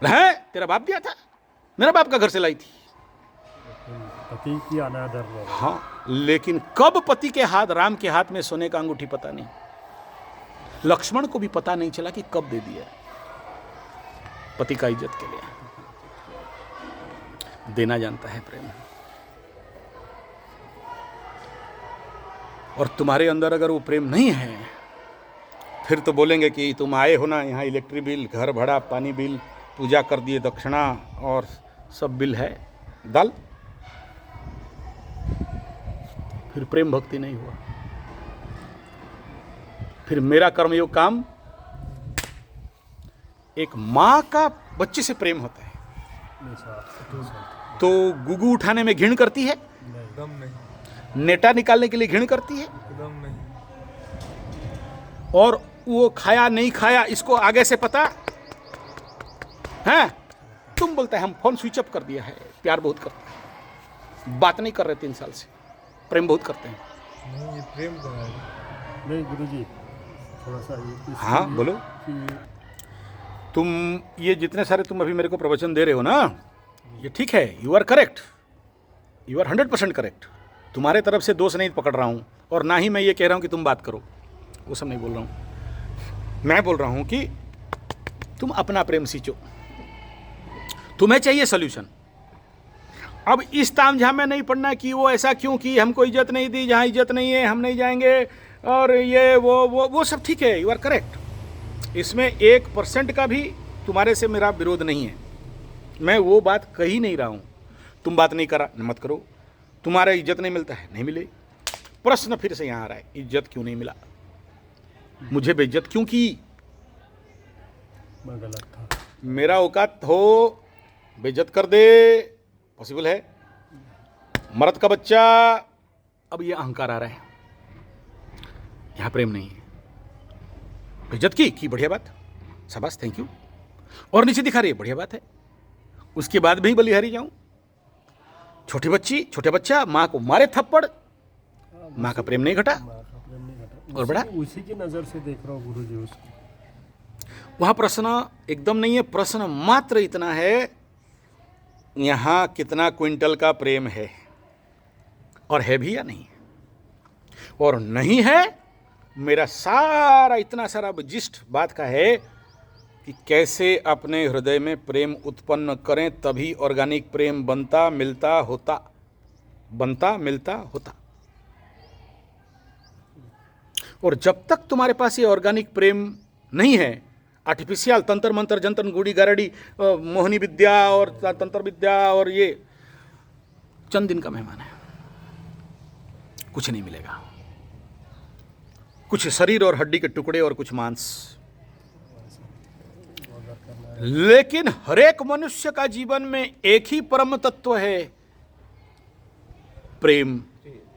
है तेरा बाप दिया था, मेरा बाप का घर से लाई थी। पति की अनादर है। हाँ, लेकिन कब पति के हाथ, राम के हाथ में सोने का अंगूठी पता नहीं, लक्ष्मण को भी पता नहीं चला कि कब दे दिया। पति का इज्जत के लिए देना जानता है प्रेम। और तुम्हारे अंदर अगर वो प्रेम नहीं है, फिर तो बोलेंगे कि तुम आए हो ना यहाँ, इलेक्ट्रिक बिल, घर भाड़ा, पानी बिल, पूजा कर दिए, दक्षिणा और सब बिल है, डाल। फिर प्रेम भक्ति नहीं हुआ। फिर मेरा कर्मयोग काम, एक माँ का बच्चे से प्रेम होता है तो गुगू उठाने में घिन करती है, एकदम नहीं, नेटा निकालने के लिए घिन करती है, एकदम नहीं। और वो खाया नहीं खाया इसको आगे से पता है। तुम बोलता है हम फोन स्विच ऑफ कर दिया है, प्यार बहुत करता है, बात नहीं कर रहे 3 साल से, प्रेम बहुत करते हैं। नहीं, ये प्रेम कहाँ है? नहीं गुरुजी, थोड़ा सा ये हाँ बोलो। कि तुम ये जितने सारे तुम अभी मेरे को प्रवचन दे रहे हो ना, ये ठीक है, you are correct, you are 100% correct. तुम्हारे तरफ से दोष नहीं पकड़ रहा हूँ, और ना ही मैं ये कह रहा हूँ कि तुम बात करो, वो सब नहीं बोल रहा हूँ। मैं बोल रहा हूँ कि तुम अपना प्रेम सींचो, तुम्हें चाहिए सोल्यूशन। अब इस तामझाम में नहीं पड़ना कि वो ऐसा क्यों की, हमको इज्जत नहीं दी, जहाँ इज्जत नहीं है हम नहीं जाएंगे, और ये वो सब ठीक है, यू आर करेक्ट। इसमें 1% का भी तुम्हारे से मेरा विरोध नहीं है, मैं वो बात कह ही नहीं रहा हूँ। तुम बात नहीं करा, मत करो, तुम्हारा इज्जत नहीं मिलता है, नहीं मिले। प्रश्न फिर से यहाँ आ रहा है, इज्जत क्यों नहीं मिला, मुझे बेइज्जत क्यों की? मैं गलत था। मेरा औकात हो बेइज्जत कर दे, पॉसिबल है? मर्द का बच्चा, अब ये अहंकार आ रहा है, यहाँ प्रेम नहीं है। बेइज्जत की बढ़िया बात, शाबाश, थैंक यू, और नीचे दिखा रही है, बढ़िया बात है। उसके बाद भी बलिहारी जाऊं, छोटी बच्ची, छोटे बच्चा, माँ को मारे थप्पड़, माँ का प्रेम नहीं घटा, माँ का प्रेम नहीं घटा। और बड़ा उसी की नज़र से देख रहा हूँ गुरुजी उसको। वहाँ प्रश्न एकदम नहीं है, प्रश्न मात्र इतना है, यहाँ कितना क्विंटल का प्रेम है, और है भी या नहीं, और नहीं है। मेरा सारा इतना सारा जिस्ट बात का है कि कैसे अपने हृदय में प्रेम उत्पन्न करें, तभी ऑर्गेनिक प्रेम बनता मिलता होता। और जब तक तुम्हारे पास ये ऑर्गेनिक प्रेम नहीं है, आर्टिफिशियल तंत्र मंत्र जंतर गुड़ी गारड़ी मोहिनी विद्या और तंत्र विद्या और ये चंद दिन का मेहमान है, कुछ नहीं मिलेगा। कुछ शरीर और हड्डी के टुकड़े और कुछ मांस। लेकिन हर एक मनुष्य का जीवन में एक ही परम तत्व है, प्रेम।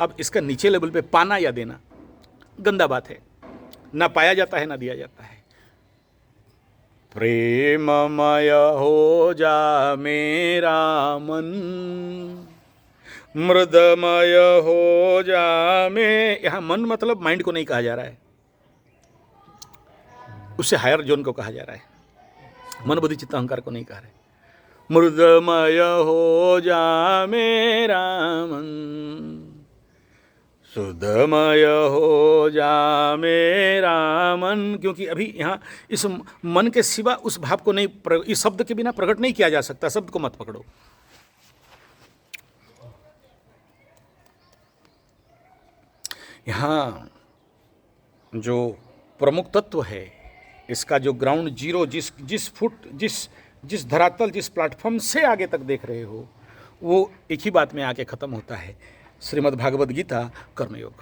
अब इसका नीचे लेवल पे पाना या देना गंदा बात है, ना पाया जाता है ना दिया जाता है। प्रेममय हो जा मेरा मन, मृदमय हो जा में, यहां मन मतलब माइंड को नहीं कहा जा रहा है, उससे हायर जोन को कहा जा रहा है। मन बुद्धि चित्त अहंकार को नहीं कहा रहे। मृदमय हो जा मेरा मन, सुधमय हो जा मेरा मन। क्योंकि अभी यहाँ इस मन के सिवा उस भाव को नहीं, इस शब्द के बिना प्रकट नहीं किया जा सकता। शब्द को मत पकड़ो। यहाँ जो प्रमुख तत्व है, इसका जो ग्राउंड जीरो, जिस फुट, जिस धरातल, जिस प्लेटफॉर्म से आगे तक देख रहे हो, वो एक ही बात में आके खत्म होता है। श्रीमद् भागवत गीता कर्मयोग।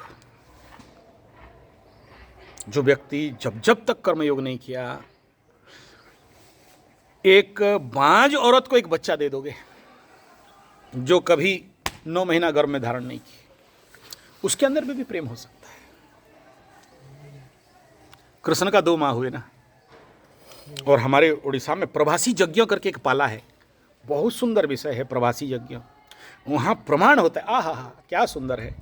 जो व्यक्ति जब तक कर्मयोग नहीं किया, एक बांझ औरत को एक बच्चा दे दोगे जो कभी 9 महीना गर्भ में धारण नहीं की, उसके अंदर भी प्रेम हो सकता है। कृष्ण का 2 माह हुए ना। और हमारे उड़ीसा में प्रवासी यज्ञ करके एक पाला है, बहुत सुंदर विषय है प्रवासी यज्ञ। वहाँ प्रमाण होता है, आहा हा क्या सुंदर है।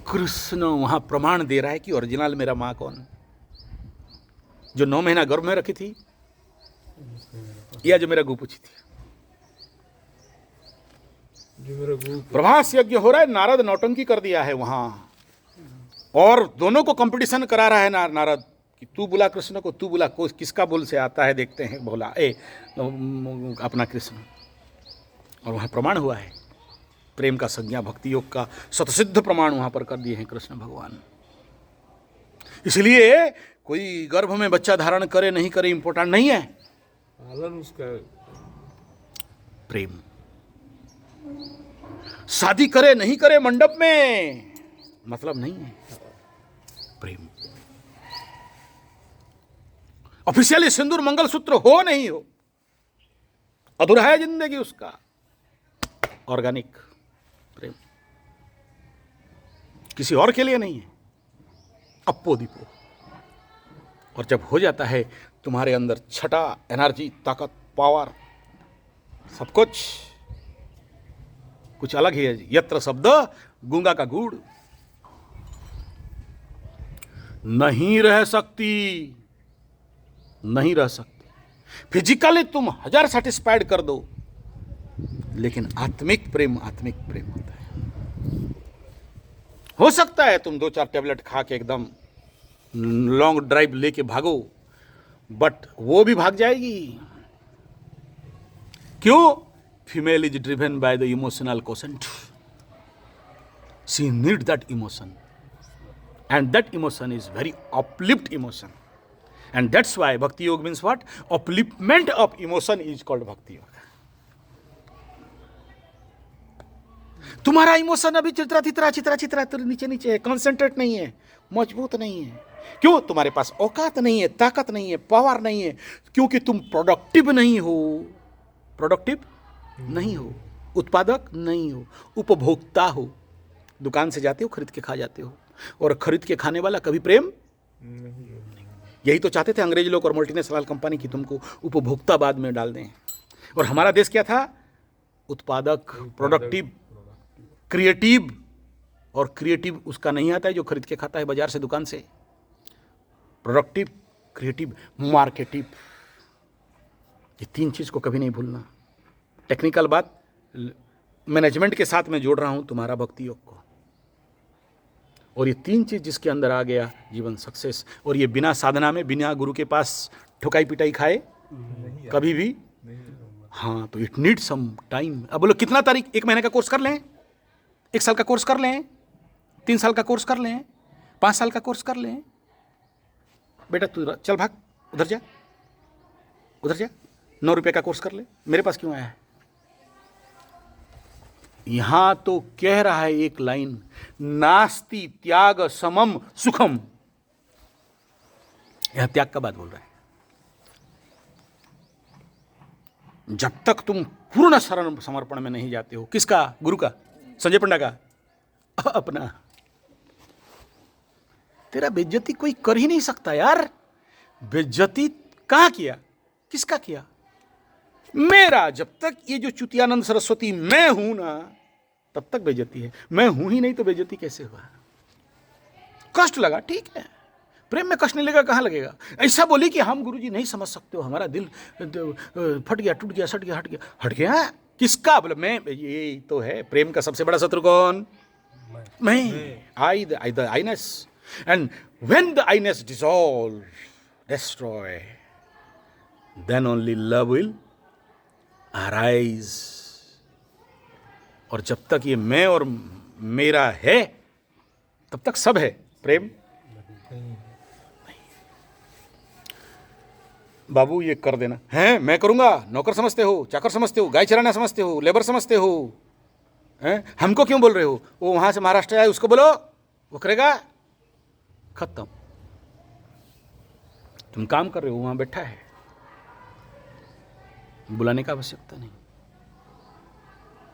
कृष्ण वहाँ प्रमाण दे रहा है कि ओरिजिनल मेरा माँ कौन, जो 9 महीना गर्भ में रखी थी या जो मेरा गू पूछी थी। जो मेरा गू प्रभास यज्ञ हो रहा है, नारद नौटंकी कर दिया है वहाँ, और दोनों को कंपटीशन करा रहा है नारद कि तू बुला कृष्ण को, तू बुला, किसका बुल से आता है देखते हैं, बोला अपना कृष्ण। और वहाँ प्रमाण हुआ है प्रेम का संज्ञा, भक्ति योग का शतसिद्ध प्रमाण वहाँ पर कर दिए हैं कृष्ण भगवान। इसलिए कोई गर्भ में बच्चा धारण करे नहीं करे इंपॉर्टेंट नहीं है, पालन उसका प्रेम। शादी करे नहीं करे मंडप में मतलब नहीं है, प्रेम। ऑफिशियली सिंदूर मंगलसूत्र हो नहीं हो, अधूरा है जिंदगी उसका। ऑर्गेनिक प्रेम किसी और के लिए नहीं है, अप्पो दीपो। और जब हो जाता है तुम्हारे अंदर छटा, एनर्जी, ताकत, पावर, सब कुछ अलग ही है। यत्र शब्द गूंगा का गुड़, नहीं रह सकती। फिजिकली तुम 1000 सेटिस्फाइड कर दो, लेकिन आत्मिक प्रेम होता है। हो सकता है तुम 2-4 टैबलेट खा के एकदम लॉन्ग ड्राइव लेके भागो, बट वो भी भाग जाएगी। क्यों? Female is driven by the emotional quotient. She need that emotion, and that emotion is very uplift emotion, and that's why bhakti yoga means what? Upliftment of emotion is called bhakti yoga. तुम्हारा इमोशन अभी चित्रा नीचे है, कंसंट्रेट नहीं है, मजबूत नहीं है। क्यों? तुम्हारे पास औकात नहीं है, ताकत नहीं है, पावर नहीं है, क्योंकि तुम प्रोडक्टिव नहीं हो, उत्पादक नहीं हो, उपभोक्ता हो। दुकान से जाते हो, खरीद के खा जाते हो, और खरीद के खाने वाला कभी प्रेम नहीं। यही तो चाहते थे अंग्रेज लोग और मल्टीनेशनल कंपनी की तुमको उपभोक्तावाद में डाल दें। और हमारा देश क्या था? उत्पादक, प्रोडक्टिव, क्रिएटिव। और क्रिएटिव उसका नहीं आता है जो खरीद के खाता है बाजार से, दुकान से। प्रोडक्टिव, क्रिएटिव, मार्केटिव, ये 3 चीज़ को कभी नहीं भूलना। टेक्निकल बात मैनेजमेंट के साथ मैं जोड़ रहा हूं तुम्हारा भक्ति योग को। और ये 3 चीज़ जिसके अंदर आ गया, जीवन सक्सेस। और ये बिना साधना में, बिना गुरु के पास ठुकाई पिटाई खाए कभी भी हाँ, तो इट नीड सम टाइम। अब बोलो कितना तारीख, 1 महीने का कोर्स कर लें, 1 साल का कोर्स कर लें, 3 साल का कोर्स कर लें, 5 साल का कोर्स कर लें। बेटा तू चल भाग, उधर जा, उधर जा, 9 रुपये का कोर्स कर ले, मेरे पास क्यों आया है? यहां तो कह रहा है एक लाइन, नास्ति त्याग समम सुखम। यह त्याग का बात बोल रहा है। जब तक तुम पूर्ण शरण समर्पण में नहीं जाते हो, किसका? गुरु का, संजय पंडा का, अपना। तेरा बेइज्जती कोई कर ही नहीं सकता यार। बेइज्जती कहां किया, किसका किया? मेरा। जब तक ये जो च्युतियानंद सरस्वती मैं हूं ना, तब तक बेइज्जती है। मैं हूं ही नहीं तो बेइज्जती कैसे हुआ? कष्ट लगा, ठीक है, प्रेम में कष्ट नहीं लगेगा, कहां लगेगा? ऐसा बोली कि हम गुरुजी नहीं समझ सकते हो, हमारा दिल फट गया, टूट गया, सट गया, हट गया। हट गया किसका? बोले मैं। ये तो है प्रेम का सबसे बड़ा शत्रु कौन? मैं। I the Iness, and when the Iness dissolve, destroy, then only love will arise. और जब तक ये मैं और मेरा है, तब तक सब है। प्रेम बाबू ये कर देना है, मैं करूंगा। नौकर समझते हो, चाकर समझते हो, गाय चराना समझते हो, लेबर समझते हो, हैं? हमको क्यों बोल रहे हो? वो वहां से महाराष्ट्र आया, उसको बोलो, वो करेगा। खत्म। तुम काम कर रहे हो, वहां बैठा है, बुलाने का आवश्यकता नहीं।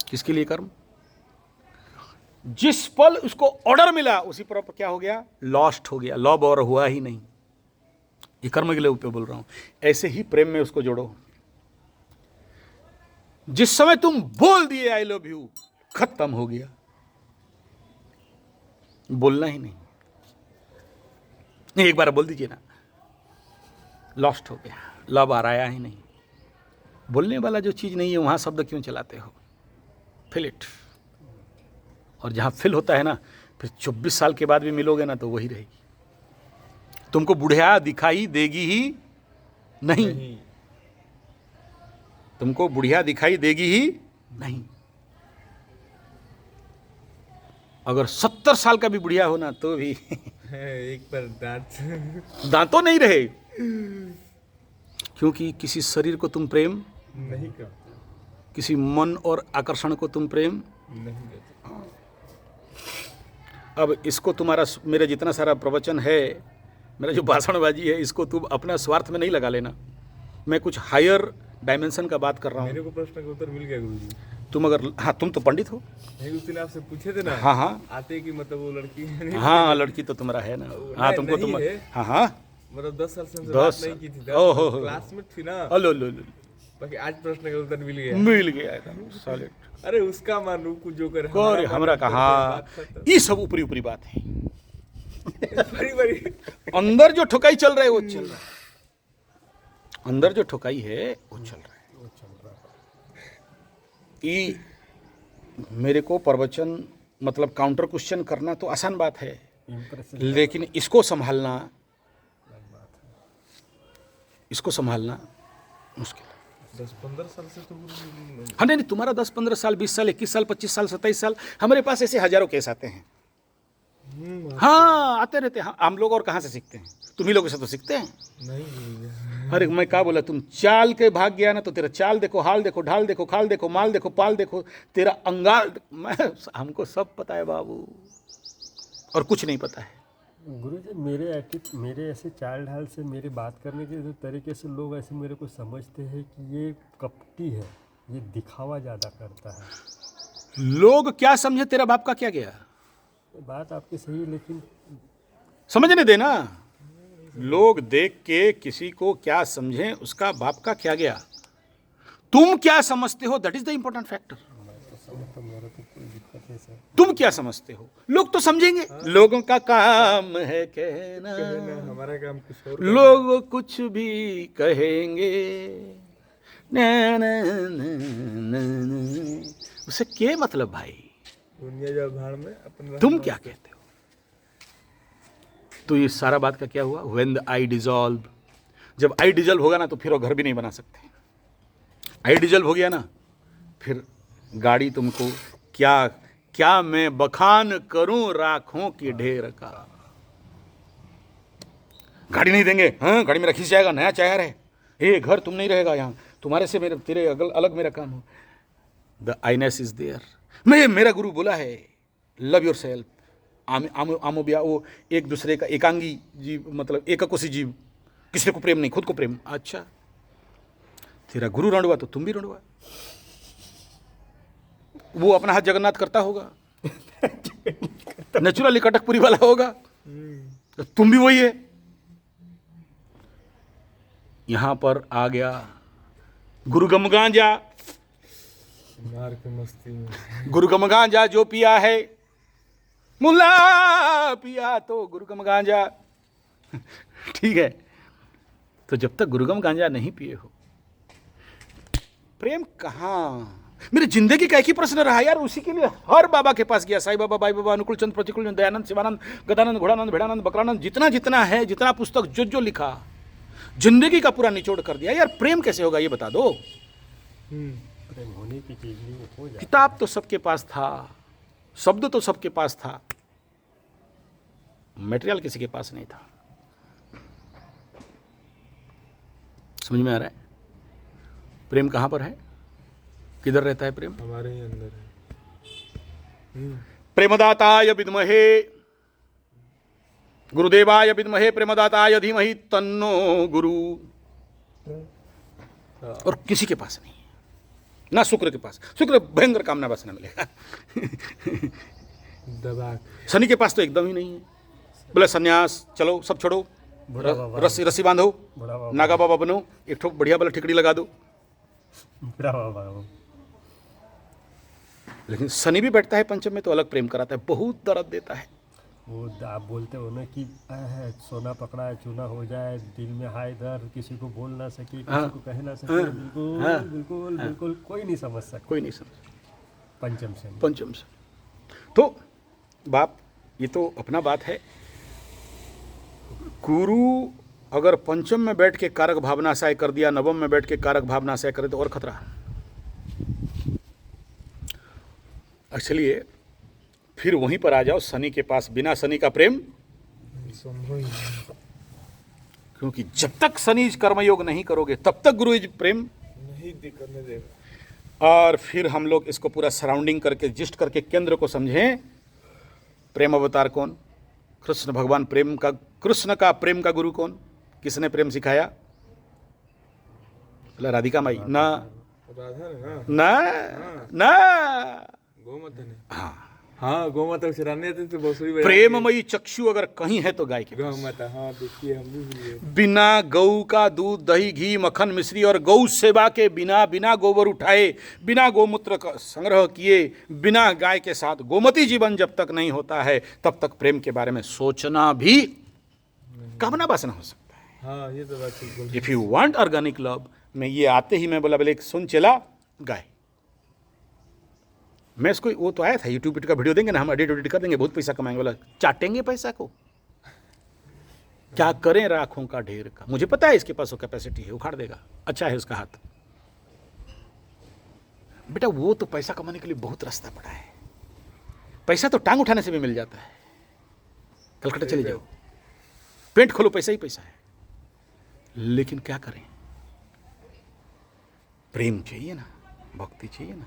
किसके लिए कर्म? जिस पल उसको ऑर्डर मिला उसी पर क्या हो गया? लॉस्ट हो गया, लॉब और हुआ ही नहीं। ये कर्म के लिए ऊपर बोल रहा हूं। ऐसे ही प्रेम में उसको जोड़ो। जिस समय तुम बोल दिए आई लव यू, खत्म हो गया, बोलना ही नहीं। एक बार बोल दीजिए ना, लॉस्ट हो गया, लव आ रहा ही नहीं। बोलने वाला जो चीज नहीं है, वहां शब्द क्यों चलाते हो? Fill it. और जहां फिल होता है ना, फिर 24 साल के बाद भी मिलोगे ना, तो वही रहेगी। तुमको बुढ़िया दिखाई देगी ही नहीं। तुमको बुढ़िया दिखाई देगी ही नहीं। अगर 70 साल का भी बुढ़िया हो ना, तो भी एक पर दांतों नहीं रहे, क्योंकि किसी शरीर को तुम प्रेम नहीं करते, किसी मन और आकर्षण को तुम प्रेम नहीं करते। अब इसको तुम्हारा, मेरा जितना सारा प्रवचन है, मेरा जो भाषणबाजी है, इसको तुम अपना स्वार्थ में नहीं लगा लेना। मैं कुछ हायर डायमेंशन का बात कर रहा हूँ। मेरे को प्रश्न का उत्तर मिल गया गुरुजी। तुम अगर, हाँ तुम तो पंडित हो। नहीं, उस दिन आपसे पूछे थे ना। हाँ हाँ, आते कि मतलब वो लड़की है। हाँ लड़की तो तुम्हारा है ना। हाँ तुमको तुम, हाँ हाँ, मतलब 10 साल से हमसे 10 बात नहीं की थी। ओहो, क्लासमेट थी ना। लो लो लो, बाकी आज प्रश्न का उत्तर मिल गया। मिल गया एकदम सॉलिड। अरे उसका मानो कुछ जो करे कोई हमरा कहा, ये सब ऊपरी ऊपरी बात है। बड़ी बड़ी अंदर जो ठुकाई चल रहा है वो चल रहा है। अंदर जो ठुकाई है वो चल रहा है। कि मेरे को प्रवचन मतलब काउंटर क्वेश्चन करना तो आसान बात है, लेकिन इसको संभालना, इसको संभालना मुश्किल है। 10-15 साल से तो हाँ नहीं, तुम्हारा 10-15 साल, 20 साल, 21 साल, 25 साल, 27 साल, हमारे पास ऐसे हजारों केस आते हैं। हाँ आते रहते हैं। हम लोग और कहाँ से सीखते हैं? तुम्ही लोगों से तो सीखते हैं। नहीं। अरे मैं क्या बोला, तुम चाल के भाग गया ना, तो तेरा चाल देखो, हाल देखो, ढाल देखो, खाल देखो, माल देखो, पाल देखो, तेरा अंगार, हमको सब पता है बाबू, और कुछ नहीं पता है। गुरुजी मेरे ऐसे चाल ढाल से, मेरे बात करने के तरीके से लोग ऐसे मेरे को समझते हैं कि ये कपटी है, ये दिखावा ज़्यादा करता है। लोग क्या समझे, तेरा बाप का क्या गया? बात आपकी सही, लेकिन समझने देना। लोग देख के किसी को क्या समझें, उसका बाप का क्या गया। तुम क्या समझते हो, that is the important factor. तुम क्या समझते हो, लोग तो समझेंगे। लोगों का काम है कहना, हमारा काम कुछ और। लोग कुछ भी कहेंगे, ना, ना, ना, ना, ना। उसे क्या मतलब भाई? दुनिया जो भाड़ में अपन तुम क्या कहते हो? तो ये सारा बात का क्या हुआ? When the I dissolve, जब आई डिजल्व होगा ना तो फिर वो घर भी नहीं बना सकते। आई डिजल्व हो गया ना फिर गाड़ी तुमको क्या क्या मैं बखान करूं राखों की ढेर का। गाड़ी नहीं देंगे, हाँ गाड़ी मेरा खींच जाएगा, नया टायर है, ये घर तुम नहीं रहेगा यहाँ, तुम्हारे से मेरे तेरे अलग मेरा काम हो। The Iness is there. मेरा गुरु बोला है लव योर सेल्फ। आमोबिया वो एक दूसरे का एकांगी जीव, मतलब एककोशी जीव, किसी को प्रेम नहीं, खुद को प्रेम। अच्छा तेरा गुरु रणुआ तो तुम भी रणुआ। वो अपना हाथ जगन्नाथ करता होगा, नेचुरली कटकपुरी वाला होगा, तो तुम भी वही है। यहां पर आ गया गुरु गम गांजा, मार के मस्ती में गुरु गम गांजा जो पिया है, मुल्ला पिया तो गुरु गम गांजा। ठीक है, तो जब तक गुरुगम गांजा नहीं पिए हो प्रेम कहाँ। मेरी जिंदगी का एक ही प्रश्न रहा यार, उसी के लिए हर बाबा के पास गया, साईं बाबा, बाई बाबा, अनुकूल चंद, प्रतिकूल चंद, दयानंद, शिवानंद, गदानंद, घोड़ानंद, भेड़ानंद, बकरानंद, जितना जितना है, जितना पुस्तक जो लिखा, जिंदगी का पूरा निचोड़ कर दिया। यार प्रेम कैसे होगा ये बता दो। प्रेम होने की चीज नहीं हो जाए। किताब तो सबके पास था, शब्द तो सबके पास था, मटेरियल किसी के पास नहीं था। समझ में आ रहा है प्रेम कहां पर है, किधर रहता है प्रेम? हमारे ही अंदर है। प्रेमदाताय विद्महे गुरुदेवाय विद्महे प्रेमदाताय धीमहि तन्नो गुरु। और किसी के पास नहीं है, ना शुक्र के पास। शुक्र भयंकर कामना वासना मिलेगा। दबा शनि के पास तो एकदम ही नहीं है। बोले सन्यास चलो, सब छोड़ो, रस्सी रस्सी बांधो, बड़ा बाबा, नागा बाबा बनो, एक ठोक बढ़िया वाला ठिकड़ी लगा दो। बड़ा बाबा वो। लेकिन शनि भी बैठता है पंचम में तो अलग प्रेम कराता है, बहुत दर्द देता है। वो आप बोलते हो ना कि सोना पकड़ा है चूना हो जाए, दिल में हाय दर्द, किसी को बोल ना सके, किसी को कह ना सके, बिल्कुल बिल्कुल बिल्कुल कोई नहीं समझ सकता। कोई नहीं समझ। पंचम से पंचम से तो बाप ये तो अपना बात है। गुरु अगर पंचम में बैठ के कारक भावनाशय कर दिया, नवम में बैठ के कारक भावनाशय करे तो और खतरा। इसलिए फिर वहीं पर आ जाओ शनि के पास। बिना शनि का प्रेम संभव ही नहीं। क्योंकि जब तक शनि कर्मयोग नहीं करोगे तब तक गुरु प्रेम नहीं करने देगा। और फिर हम लोग इसको पूरा सराउंडिंग करके जिस्ट करके केंद्र को समझें। प्रेम अवतार कौन? कृष्ण भगवान। प्रेम का, कृष्ण का प्रेम का गुरु कौन? किसने प्रेम सिखाया? बोला राधिका माई ना राधा ने ना ना गोमाता ने। हाँ, हाँ गोमाता को चराने आते तो बांसुरी बजाते। प्रेममयी चक्षु अगर कहीं है तो गाय के पास। गोमाता, हाँ देखिए हम भी भूल गए। बिना गऊ का दूध, दही, घी, मक्खन, मिश्री और गौ सेवा के बिना, बिना गोबर उठाए, बिना गोमूत्र का संग्रह किए, बिना गाय के साथ गोमती जीवन जब तक नहीं होता है तब तक प्रेम के बारे में सोचना भी कामना वासना हो सकता है। हाँ ये तो बात बिल्कुल। If you want organic love, मैं ये आते ही मैं बोला बोले सुन चला गाय। मैं इसको, वो तो आया था यूट्यूब का वीडियो देंगे ना हम, एडिट कर देंगे, बहुत पैसा कमाएंगे। बोला चाटेंगे पैसा को, क्या करें राखों का ढेर का। मुझे पता है इसके पास वो कैपेसिटी है, उखाड़ देगा, अच्छा है उसका हाथ। बेटा वो तो पैसा कमाने के लिए बहुत रास्ता पड़ा है। पैसा तो टांग उठाने से भी मिल जाता है। कलकत्ता चले जाओ, पेंट खोलो, पैसा ही पैसा है। लेकिन क्या करें, प्रेम चाहिए ना, भक्ति चाहिए ना।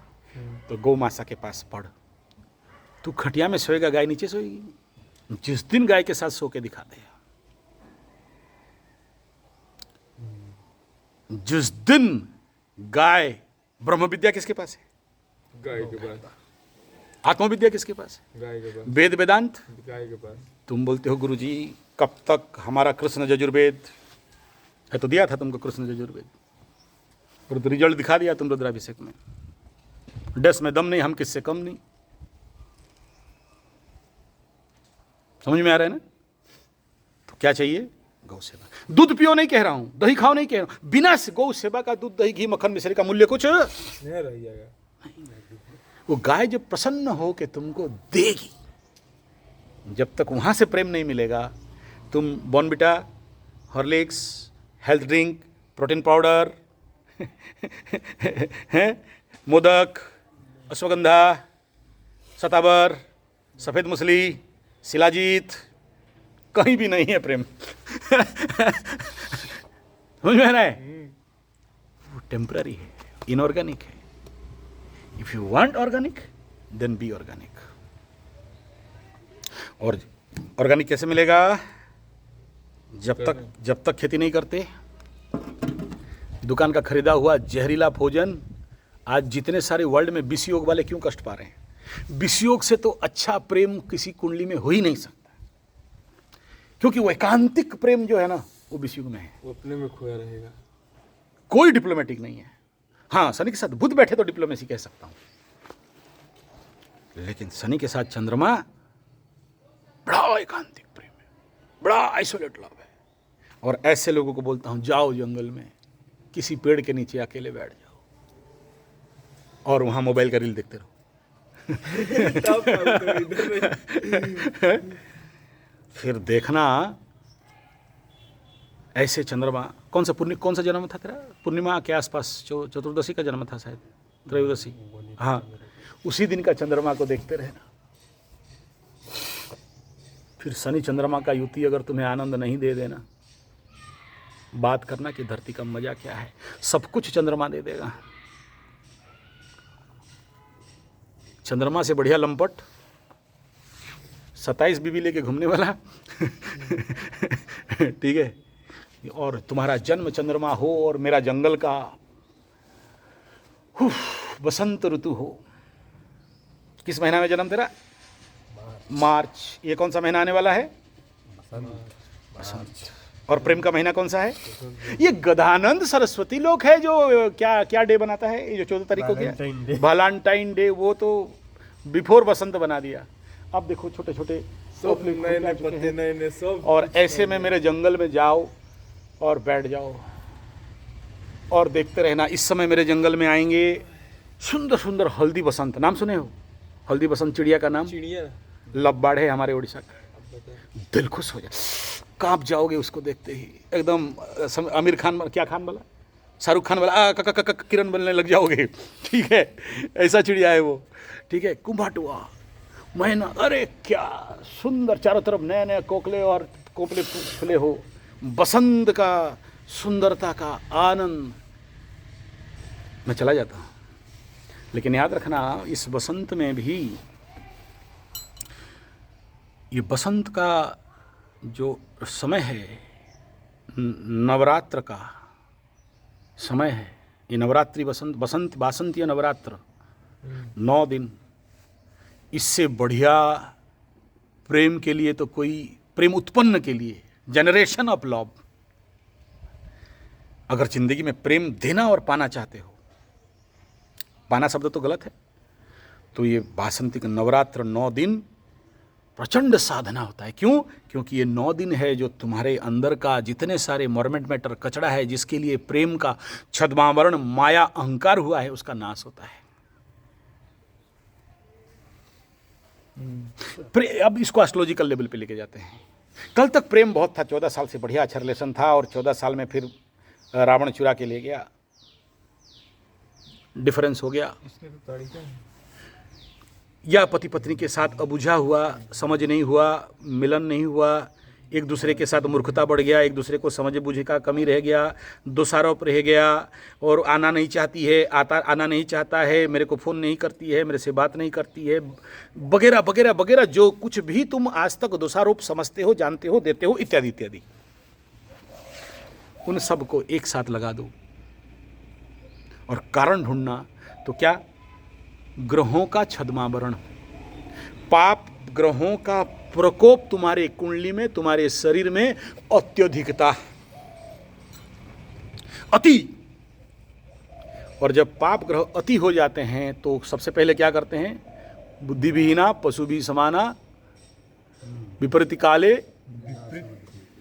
तो गौ माता के पास पढ़। तू खटिया में सोएगा, गाय नीचे सोएगी। जिस दिन गाय के साथ सो के दिखा दे, जिस दिन गाय, ब्रह्म विद्या किसके पास है? गाय के पास। आत्मविद्या किसके पास है? गाय के पास। वेद वेदांत गाय के पास। तुम बोलते हो गुरुजी कब तक हमारा कृष्ण यजुर्वेद है, तो दिया था तुमको कृष्ण यजुर्वेद, और तो रिजल्ट दिखा दिया तुम रुद्राभिषेक में। डस में दम नहीं, हम किससे कम नहीं। समझ में आ रहा है ना? तो क्या चाहिए? गौ सेवा। दूध पियो नहीं कह रहा हूं, दही खाओ नहीं कह रहा हूं। बिना गौ सेवा का दूध, दही, घी, मक्खन, मिश्री का मूल्य कुछ नहीं रह जाएगा। वो गाय जब प्रसन्न हो के तुमको देगी, जब तक वहां से प्रेम नहीं मिलेगा, तुम Bournvita, Horlicks, health drink, protein powder, हैं, मोदक, अश्वगंधा, सताबर, सफ़ेद मूसली, शिलाजीत, कहीं भी नहीं है प्रेम। समझ में आ रहा है? वो टेम्पररी है, इनऑर्गेनिक है। If you want organic then be organic. और ऑर्गेनिक कैसे मिलेगा? जब तक खेती नहीं करते। दुकान का खरीदा हुआ जहरीला भोजन, आज जितने सारे वर्ल्ड में विषयोग वाले क्यों कष्ट पा रहे हैं? विषयोग से तो अच्छा प्रेम किसी कुंडली में हो ही नहीं सकता, क्योंकि वो एकांतिक प्रेम जो है ना, वो विषयोग में है, वो अपने में खोया रहेगा। कोई डिप्लोमेटिक नहीं है। हाँ, शनि के साथ बुध बैठे तो डिप्लोमेसी कह सकता हूं, लेकिन शनि के साथ चंद्रमा बड़ा एकांतिक प्रेम है, बड़ा आइसोलेट लव है। और ऐसे लोगों को बोलता हूं, जाओ जंगल में किसी पेड़ के नीचे अकेले बैठ जाओ और वहां मोबाइल का रील देखते रहो। फिर देखना ऐसे चंद्रमा, कौन सा जन्म था तेरा? पूर्णिमा के आसपास, चतुर्दशी का जन्म था शायद, त्रयोदशी, हाँ, उसी दिन का चंद्रमा को देखते रहना। फिर शनि चंद्रमा का युति अगर तुम्हें आनंद नहीं दे देना, बात करना कि धरती का मजा क्या है। सब कुछ चंद्रमा दे देगा। चंद्रमा से बढ़िया लंपट 27 बीवी लेके घूमने वाला। ठीक है, और तुम्हारा जन्म चंद्रमा हो और मेरा जंगल का बसंत ऋतु हो। किस महीना में जन्म तेरा? मार्च। ये कौन सा महीना आने वाला है? बसंत। और प्रेम का महीना कौन सा है? ये गदानंद सरस्वती लोग है जो क्या डे बनाता है, ये जो 14 तारीख को क्या वैलेंटाइन डे, वो तो बिफोर बसंत बना दिया। अब देखो छोटे छोटे सब नए पत्ते, नए सब। और ऐसे में मेरे जंगल में जाओ और बैठ जाओ और देखते रहना। इस समय मेरे जंगल में आएंगे सुंदर सुंदर हल्दी बसंत। नाम सुने हो? हल्दी बसंत चिड़िया का नाम? चिड़िया लब्बाड़ है हमारे उड़ीसा का। दिल खुश हो जाए, कांप जाओगे उसको देखते ही। एकदम आमिर खान, क्या खान वाला, शाहरुख खान वाला किरण बनने लग जाओगे। ठीक है, ऐसा चिड़िया है वो। ठीक है, कुम्भाटुआ मैना, अरे क्या सुंदर, चारों तरफ नए नए कोकले और कोपले फूले हो। बसंत का सुंदरता का आनंद। मैं चला जाता हूँ, लेकिन याद रखना इस बसंत में भी, ये बसंत का जो समय है, नवरात्र का समय है। ये नवरात्रि, बसंत बासंतीय नवरात्र 9 दिन। इससे बढ़िया प्रेम के लिए तो कोई, प्रेम उत्पन्न के लिए, जनरेशन ऑफ लव। अगर जिंदगी में प्रेम देना और पाना चाहते हो, पाना शब्द तो गलत है, तो ये बासंती का नवरात्र 9 दिन प्रचंड साधना होता है। क्यों? क्योंकि ये 9 दिन है जो तुम्हारे अंदर का जितने सारे मॉर्मेंट मैटर, कचड़ा है, जिसके लिए प्रेम का छद्मावरण, माया, अहंकार हुआ है, उसका नाश होता है। अब इसको एस्ट्रोलॉजिकल लेवल पे लेके जाते हैं। कल तक प्रेम बहुत था, 14 साल से बढ़िया अच्छा रिलेशन था, और 14 साल में फिर रावण चुरा के ले गया, डिफरेंस हो गया। इसमें तो तारीख है, या पति पत्नी के साथ अबुझा हुआ, समझ नहीं हुआ, मिलन नहीं हुआ, एक दूसरे के साथ मूर्खता बढ़ गया, एक दूसरे को समझ बूझे का कमी रह गया, दोषारोप रह गया, और आना नहीं चाहती है, आना नहीं चाहता है, मेरे को फ़ोन नहीं करती है, मेरे से बात नहीं करती है, वगैरह वगैरह वगैरह, जो कुछ भी तुम आज तक दोषारोप समझते हो, जानते हो, देते हो, इत्यादि इत्यादि, उन सब को एक साथ लगा दो और कारण ढूंढना। तो क्या? ग्रहों का छद्मावरण, पाप ग्रहों का प्रकोप तुम्हारे कुंडली में, तुम्हारे शरीर में अत्यधिकता, अति। और जब पाप ग्रह अति हो जाते हैं तो सबसे पहले क्या करते हैं? बुद्धि विहीना पशु भी समाना, विपरीत काले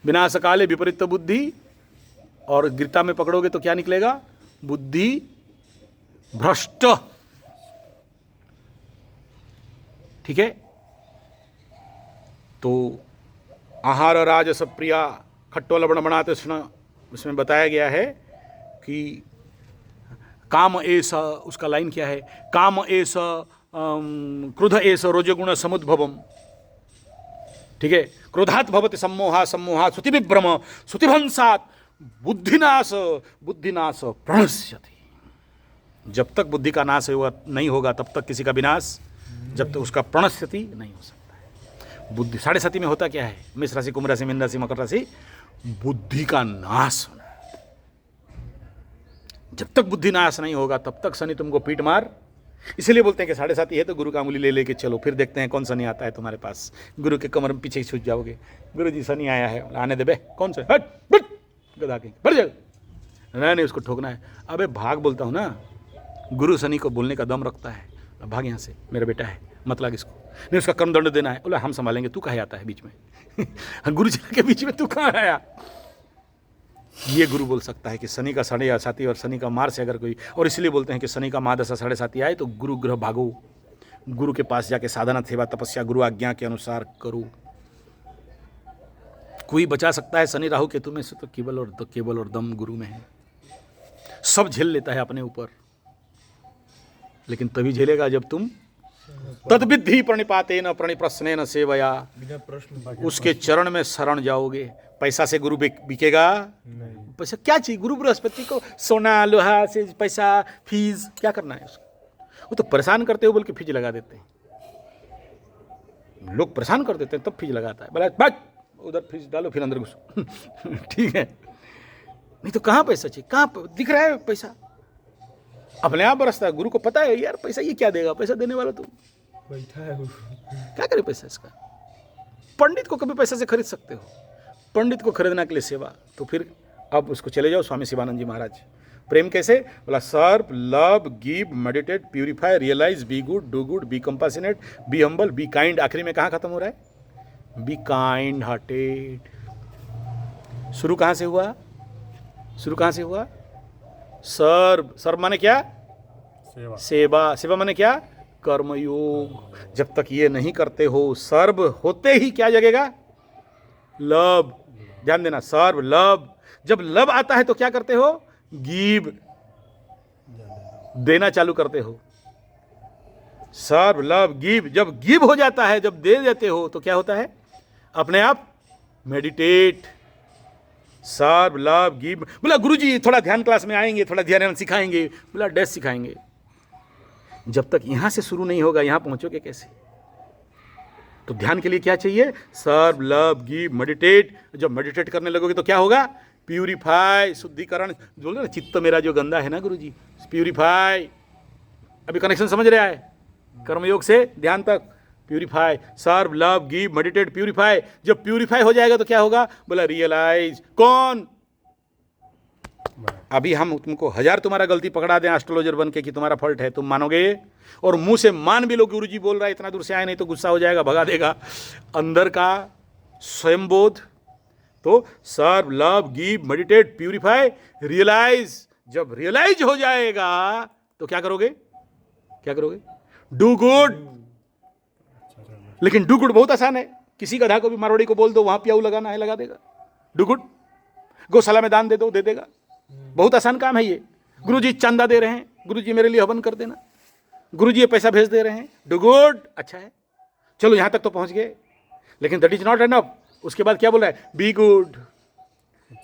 विनाश काले विपरीत बुद्धि। और गीता में पकड़ोगे तो क्या निकलेगा? बुद्धि भ्रष्ट। ठीक है, तो आहार राजस प्रिया, खट्टो लवण बना तृष्ण, उसमें बताया गया है कि काम एस, उसका लाइन क्या है, काम एस क्रोध एस रोजगुण समुद्भवम, ठीक है, क्रोधात भवति सम्मोहा, सम्मोहा श्रुति विभ्रम, श्रुतिभंसात बुद्धिनाश, बुद्धिनाश प्रणश्यति। जब तक बुद्धि का नाश नहीं होगा तब तक किसी का विनाश, जब तक उसका प्रणश्यति नहीं हो सकता है। बुद्धि 7.5 में होता क्या है, मेष राशि, कुंभ राशि, मीन राशि, मकर राशि, बुद्धि का नाश होना। जब तक बुद्धि नाश नहीं होगा तब तक शनि तुमको पीट मार, इसलिए बोलते हैं कि 7.5 है तो गुरु का अंगुली ले लेके चलो, फिर देखते हैं कौन शनि आता है तुम्हारे पास। गुरु के कमर में पीछे छूट जाओगे, गुरु जी शनि आया है, आने दे बे, कौन से, हट बट गधा के बढ़ जाओ, नहीं उसको ठोकना है। अबे भाग बोलता हूँ ना, गुरु शनि को बोलने का दम रखता है, भाग यहाँ से, मेरा बेटा है, मत लाग इसको, नहीं उसका कर्मदंड देना है। बोला हम संभालेंगे, तू कहाँ आता है बीच में गुरु जी के बीच में तू कहाँ आया। ये गुरु बोल सकता है कि शनि का 7.5 और शनि का मार से अगर कोई, और इसलिए बोलते हैं कि शनि का महादशा 7.5 आए तो गुरु ग्रह भागो, गुरु के पास जाके साधना, सेवा, तपस्या गुरु आज्ञा के अनुसार करो। कोई बचा सकता है शनि राहु केतु में से तो केवल और दम गुरु में है। सब झेल लेता है अपने ऊपर, लेकिन तभी झेलेगा जब तुम तद्विद्धि प्रणिपातेन प्रणिप्रश्नेन सेवया, बिना प्रश्न उसके चरण में शरण जाओगे। पैसा से गुरु बिकेगा? पैसा क्या चाहिए गुरु बृहस्पति को, सोना लोहा से पैसा, फीस क्या करना है उसको? वो तो परेशान करते हो बोल के फीस लगा देते हैं, लोग परेशान कर देते हैं तब फीस लगाता है, बोला बस उधर फीस डालो फिर अंदर घुसो ठीक है, नहीं तो कहाँ पैसा चाहिए, कहाँ दिख रहा है पैसा, अपने आप बरसता है। गुरु को पता है यार पैसा ये क्या देगा, पैसा देने वाला तुम, बैठा है वो। क्या करे पैसा इसका। पंडित को कभी पैसा से खरीद सकते हो, पंडित को खरीदना के लिए सेवा, तो फिर अब उसको चले जाओ स्वामी शिवानंद जी महाराज। प्रेम कैसे बोला, serve, love, give, meditate, purify, realise, be good, do good, be compassionate, be humble, be kind. आखिरी में कहाँ खत्म हो रहा है, बी काइंड हार्टेड। शुरू कहाँ से हुआ, शुरू कहाँ से हुआ, सर्व, सर्व माने क्या, सेवा, सेवा, सेवा माने क्या, कर्मयोग। जब तक ये नहीं करते हो, सर्व होते ही क्या जगेगा, लव। ध्यान देना, सर्व लव, जब लव आता है तो क्या करते हो, गिव, देना चालू करते हो। सर्व लव गिव, जब गिव हो जाता है, जब दे देते हो तो क्या होता है, अपने आप मेडिटेट। सर्व लव गिव। बोला गुरुजी थोड़ा ध्यान क्लास में आएंगे, थोड़ा ध्यान सिखाएंगे, बोला डैश सिखाएंगे। जब तक यहां से शुरू नहीं होगा यहां पहुंचोगे कैसे। तो ध्यान के लिए क्या चाहिए, सर्व लव गिव मेडिटेट। जब मेडिटेट करने लगोगे तो क्या होगा, प्यूरिफाई, शुद्धिकरण। बोल रहे ना चित्त मेरा जो गंदा है ना गुरुजी, प्यूरिफाई। अभी कनेक्शन समझ रहा है, कर्मयोग से ध्यान तक, प्यूरिफाई, सर्व लव गिव मेडिटेट प्यूरिफाई। जब प्यूरिफाई हो जाएगा तो क्या होगा, बोला रियलाइज। कौन, अभी हम तुमको 1000 तुम्हारा गलती पकड़ा दें एस्ट्रोलॉजर बन के कि तुम्हारा फॉल्ट है, तुम मानोगे? और मुंह से मान भी लो गुरुजी बोल रहा है, इतना दूर से आए, नहीं तो गुस्सा हो जाएगा, भगा देगा। अंदर का स्वयं बोध, तो serve love give meditate purify realise. जब रियलाइज हो जाएगा तो क्या करोगे, क्या करोगे, डू गुड। लेकिन डू गुड बहुत आसान है, किसी गधा को भी मारवाड़ी को बोल दो वहां प्याऊ लगाना है, लगा देगा। डू गुड, गौशाला में दान दे दो, दे देगा। बहुत आसान काम है ये। गुरुजी चंदा दे रहे हैं, गुरुजी मेरे लिए हवन कर देना, गुरुजी ये पैसा भेज दे रहे हैं, डू गुड, अच्छा है, चलो यहां तक तो पहुंच गए। लेकिन दैट इज नॉट एनफ। उसके बाद क्या बोला है, बी गुड।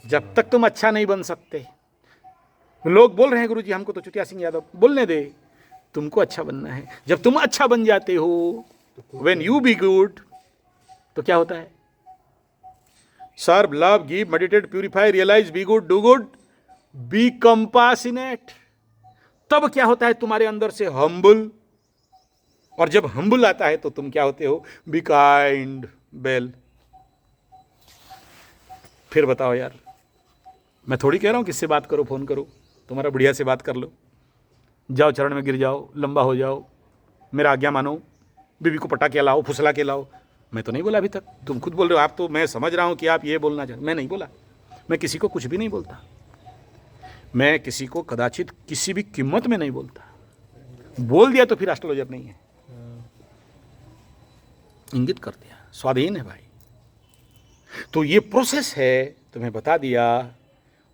जब तक तुम अच्छा नहीं बन सकते, लोग बोल रहे हैं गुरुजी हमको तो चुटिया सिंह यादव, बोलने दे, तुमको अच्छा बनना है। जब तुम अच्छा बन जाते हो, व्हेन यू बी गुड, तो क्या होता है, serve love give meditate purify realise be good do good be compassionate. तब क्या होता है तुम्हारे अंदर से हम्बल, और जब हम्बल आता है तो तुम क्या होते हो, बी काइंड बेल। फिर बताओ यार, मैं थोड़ी कह रहा हूं किससे बात करो, फोन करो, तुम्हारा बढ़िया से बात कर लो, जाओ चरण में गिर जाओ, लंबा हो जाओ, मेरा आज्ञा मानो, बीवी को पटा के लाओ, फुसला के लाओ। मैं तो नहीं बोला अभी तक, तुम खुद बोल रहे हो। आप तो, मैं समझ रहा हूं कि आप ये बोलना चाहते, मैं नहीं बोला। मैं किसी को कुछ भी नहीं बोलता, मैं किसी को कदाचित किसी भी कीमत में नहीं बोलता। बोल दिया तो फिर एस्ट्रोलॉजर नहीं है, इंगित कर दिया, स्वाधीन है भाई। तो ये प्रोसेस है, तुम्हें बता दिया।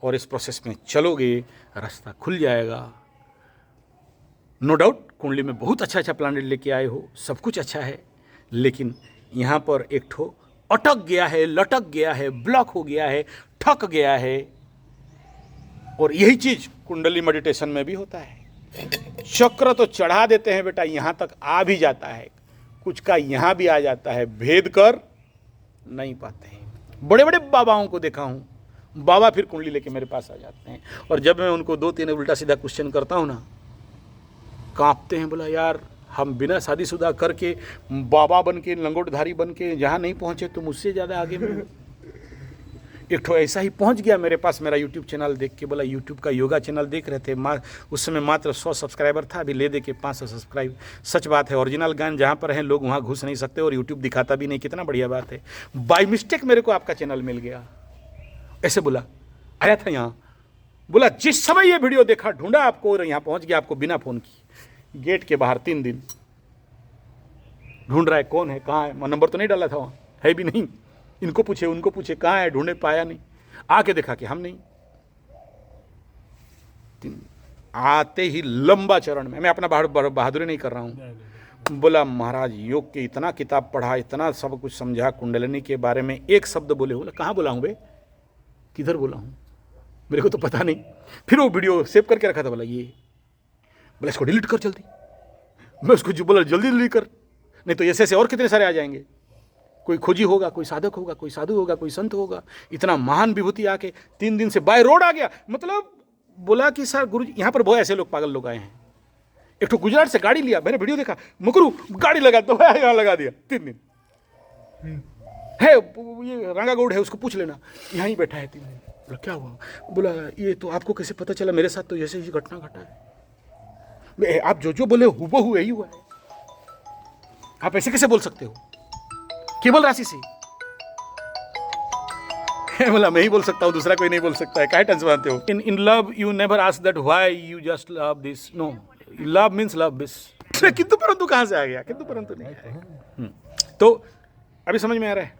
और इस प्रोसेस में चलोगे, रास्ता खुल जाएगा। नो डाउट कुंडली में बहुत अच्छा अच्छा प्लानेट लेके आए हो, सब कुछ अच्छा है, लेकिन यहाँ पर एक ठो अटक गया है, लटक गया है, ब्लॉक हो गया है, ठक गया है। और यही चीज कुंडली मेडिटेशन में भी होता है। चक्र तो चढ़ा देते हैं बेटा, यहाँ तक आ भी जाता है, कुछ का यहाँ भी आ जाता है, भेद कर नहीं पाते हैं। बड़े बड़े बाबाओं को देखा हूँ, बाबा फिर कुंडली लेके मेरे पास आ जाते हैं, और जब मैं उनको 2-3 उल्टा सीधा क्वेश्चन करता हूँ ना, कांपते हैं। बोला यार, हम बिना शादीशुदा करके बाबा बन के, लंगोटधारी बन के जहाँ नहीं पहुँचे, तुम उससे ज़्यादा आगे में। एक ठो ऐसा ही पहुंच गया मेरे पास, मेरा यूट्यूब चैनल देख के। बोला यूट्यूब का योगा चैनल देख रहे थे, उस समय मात्र 100 सब्सक्राइबर था, अभी ले दे के 500 सब्सक्राइब। सच बात है, ओरिजिनल गान जहाँ पर हैं लोग वहाँ घुस नहीं सकते, और यूट्यूब दिखाता भी नहीं। कितना बढ़िया बात है, बाय मिस्टेक मेरे को आपका चैनल मिल गया। ऐसे बोला, आया था यहाँ, बोला जिस समय ये वीडियो देखा, ढूंढा आपको और यहाँ पहुँच गया, आपको बिना फ़ोन की। गेट के बाहर 3 दिन ढूंढ रहा है, कौन है, कहाँ है। नंबर तो नहीं डाला था वहाँ, है भी नहीं। इनको पूछे, उनको पूछे, कहाँ है, ढूंढे, पाया नहीं। आके देखा कि हम नहीं। आते ही लंबा चरण में, मैं अपना बहादुरी नहीं कर रहा हूँ। बोला महाराज योग के इतना किताब पढ़ा, इतना सब कुछ समझा, कुंडलिनी के बारे में एक शब्द बोले। बोला कहाँ बोला हूँ बे, किधर बोला हूँ, मेरे को तो पता नहीं। फिर वो वीडियो सेव करके रखा था। बोला ये, बोला इसको डिलीट कर जल्दी। मैं उसको जो बोला जल्दी डिलीट कर, नहीं तो ऐसे और कितने सारे आ जाएंगे। कोई खोजी होगा, कोई साधक होगा, कोई साधु होगा, कोई संत होगा। इतना महान विभूति आके 3 दिन से बाय रोड आ गया। मतलब बोला कि सर गुरु जी, यहाँ पर बहुत ऐसे लोग, पागल लोग आए हैं। एक तो गुजरात से गाड़ी लिया, मैंने वीडियो देखा, मुकरू गाड़ी लगा तो यहाँ लगा दिया। 3 दिन है, ये रंगागौड़ है, उसको पूछ लेना, यहाँ ही बैठा है 3 दिन। बोला क्या हुआ, बोला ये तो आपको कैसे पता चला, मेरे साथ तो जैसे ही घटना घटा है। आप जो बोले हूबहू यही हुआ है, आप ऐसे कैसे बोल सकते हो केवल राशि से। बोला मैं ही बोल सकता हूँ, दूसरा कोई नहीं बोल सकता है, काहे टेंशन बनाते हो। In love you never ask that why you just love this, no, love means love this. किंतु परंतु कहाँ से आ गया, किंतु परंतु नहीं आया। तो अभी समझ में आ रहा है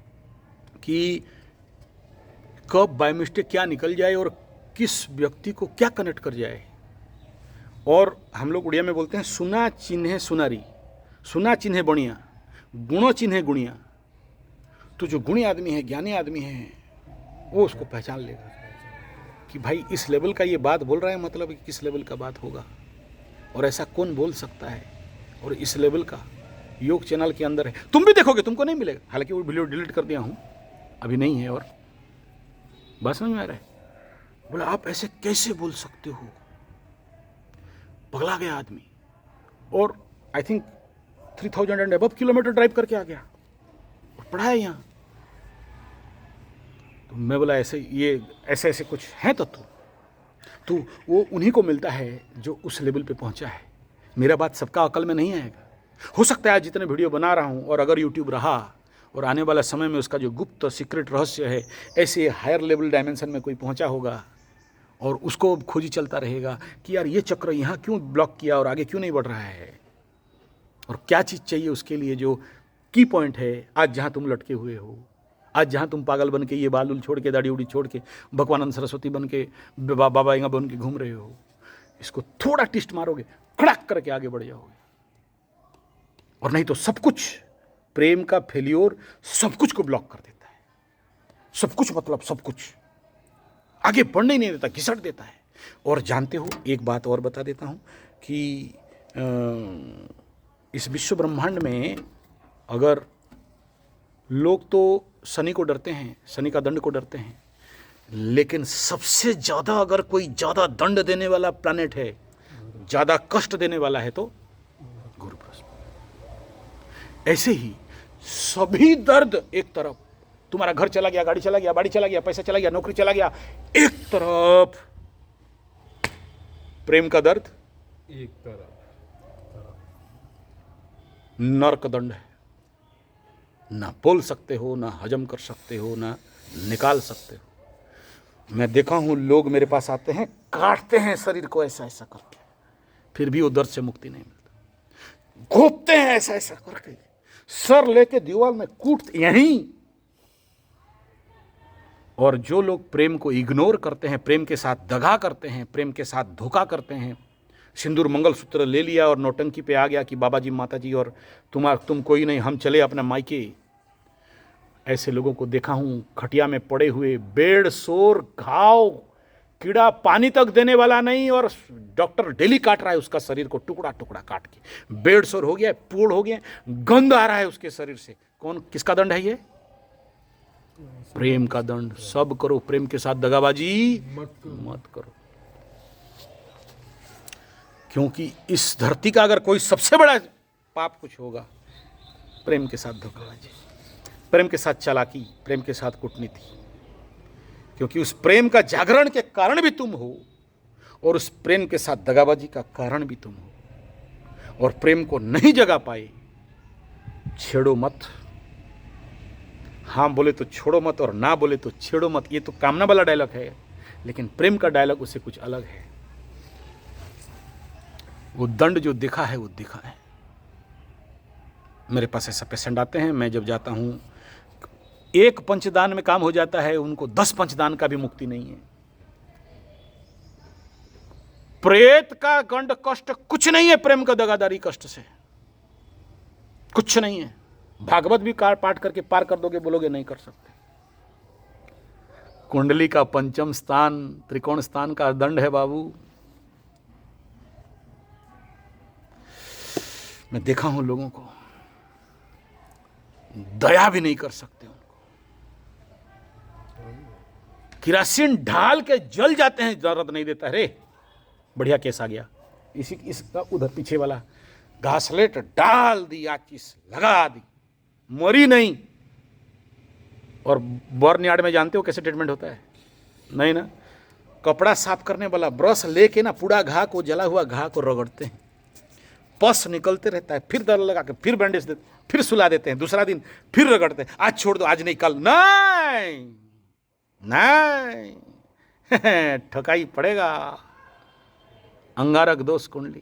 कि कब बाय मिस्टेक क्या निकल जाए और किस व्यक्ति को क्या कनेक्ट कर जाए। और हम लोग उड़िया में बोलते हैं सुना चिन्हे सुनारी, सुना चिन्हे बणिया, गुणों चिन्हे गुणिया। तो जो गुणी आदमी है, ज्ञानी आदमी है, वो उसको पहचान लेगा कि भाई इस लेवल का ये बात बोल रहा है, मतलब कि किस लेवल का बात होगा, और ऐसा कौन बोल सकता है, और इस लेवल का योग चैनल के अंदर है। तुम भी देखोगे, तुमको नहीं मिलेगा। हालांकि वो वीडियो डिलीट कर दिया हूँ, अभी नहीं है। और बात समझ में आ रहा है। बोला आप ऐसे कैसे बोल सकते हो, पगला गया आदमी। और I think 3000 and above kilometre drive करके आ गया, और पढ़ा है यहाँ। तो मैं बोला ऐसे ये ऐसे कुछ हैं तत्व, तो वो उन्हीं को मिलता है जो उस लेवल पे पहुंचा है। मेरा बात सबका अकल में नहीं आएगा। हो सकता है आज जितने वीडियो बना रहा हूँ, और अगर यूट्यूब रहा और आने वाला समय में उसका जो गुप्त सीक्रेट रहस्य है, ऐसे हायर लेवल डायमेंशन में कोई पहुंचा होगा, और उसको खोजी चलता रहेगा कि यार ये चक्र यहाँ क्यों ब्लॉक किया और आगे क्यों नहीं बढ़ रहा है, और क्या चीज़ चाहिए उसके लिए, जो की पॉइंट है आज जहाँ तुम लटके हुए हो, आज जहाँ तुम पागल बन के, ये बाल उल छोड़ के, दाढ़ी उड़ी छोड़ के, भगवानंद सरस्वती बन के, बाबा इंगा बन के घूम रहे हो। इसको थोड़ा टिस्ट मारोगे, खड़ाक करके आगे बढ़ जाओगे। और नहीं तो सब कुछ, प्रेम का फेल्योर सब कुछ को ब्लॉक कर देता है। सब कुछ मतलब सब कुछ आगे बढ़ने ही नहीं देता, घिसट देता है। और जानते हो, एक बात और बता देता हूँ कि इस विश्व ब्रह्मांड में अगर लोग तो शनि को डरते हैं, शनि का दंड को डरते हैं, लेकिन सबसे ज़्यादा अगर कोई ज़्यादा दंड देने वाला प्लैनेट है, ज़्यादा कष्ट देने वाला है, तो गुरु बृहस्पति। ऐसे ही सभी दर्द एक तरफ, तुम्हारा घर चला गया, गाड़ी चला गया, बाड़ी चला गया, पैसा चला गया, नौकरी चला गया, एक तरफ प्रेम का दर्द, एक तरफ नरक दंड है। ना बोल सकते हो, ना हजम कर सकते हो, ना निकाल सकते हो। मैं देखा हूँ लोग मेरे पास आते हैं, काटते हैं शरीर को ऐसा ऐसा करके, फिर भी वो दर्द से मुक्ति नहीं मिलता। घोपते हैं ऐसा ऐसा करके, सर लेके दीवार में कूटते, यहीं और जो लोग प्रेम को इग्नोर करते हैं, प्रेम के साथ दगा करते हैं, प्रेम के साथ धोखा करते हैं, सिंदूर मंगलसूत्र ले लिया और नौटंकी पे आ गया कि बाबा जी माता जी और तुम कोई नहीं, हम चले अपना मायके, ऐसे लोगों को देखा हूँ खटिया में पड़े हुए, बेड सोर, घाव, कीड़ा पानी तक देने वाला नहीं, और डॉक्टर डेली काट रहा है उसका शरीर को टुकड़ा टुकड़ा काट के, बेड सोर हो गया, पूर्ण हो गया, गंध आ रहा है उसके शरीर से। कौन, किसका दंड है ये? प्रेम का दंड। सब करो, प्रेम के साथ दगाबाजी मत करो, क्योंकि इस धरती का अगर कोई सबसे बड़ा पाप कुछ होगा, प्रेम के साथ धोखाबाजी, प्रेम के साथ चालाकी, प्रेम के साथ कूटनीति, क्योंकि उस प्रेम का जागरण के कारण भी तुम हो और उस प्रेम के साथ दगाबाजी का कारण भी तुम हो। और प्रेम को नहीं जगा पाए, छेड़ो मत। हाँ बोले तो छोड़ो मत और ना बोले तो छेड़ो मत। ये तो कामना वाला डायलॉग है, लेकिन प्रेम का डायलॉग उससे कुछ अलग है। वो दंड जो दिखा है वो दिखा है। मेरे पास ऐसा पेशेंट आते हैं, मैं जब जाता हूँ, एक पंचदान में काम हो जाता है, उनको 10 पंचदान का भी मुक्ति नहीं है। प्रेत का गंड कष्ट कुछ नहीं है प्रेम का दगादारी कष्ट से, कुछ नहीं है। भागवत भी पाठ करके पार कर दोगे, बोलोगे नहीं कर सकते। कुंडली का पंचम स्थान, त्रिकोण स्थान का दंड है बाबू। मैं देखा हूं लोगों को, दया भी नहीं कर सकते उनको, किरासिन डाल के जल जाते हैं, दर्द नहीं देता। रे बढ़िया केस आ गया, इसका उधर पीछे वाला घासलेट डाल दी, आचिस लगा दी, मरी नहीं। और बर्न यार्ड में जानते हो कैसे ट्रीटमेंट होता है? नहीं ना, कपड़ा साफ करने वाला ब्रश लेके ना पूरा घा को, जला हुआ घा को रगड़ते हैं, पस निकलते रहता है, फिर दर्द लगा के फिर बैंडेज देते, फिर सुला देते हैं, दूसरा दिन फिर रगड़ते हैं, आज छोड़ दो, आज नहीं कल नहीं नहीं ठकाई पड़ेगा। अंगारक दोष कुंडली,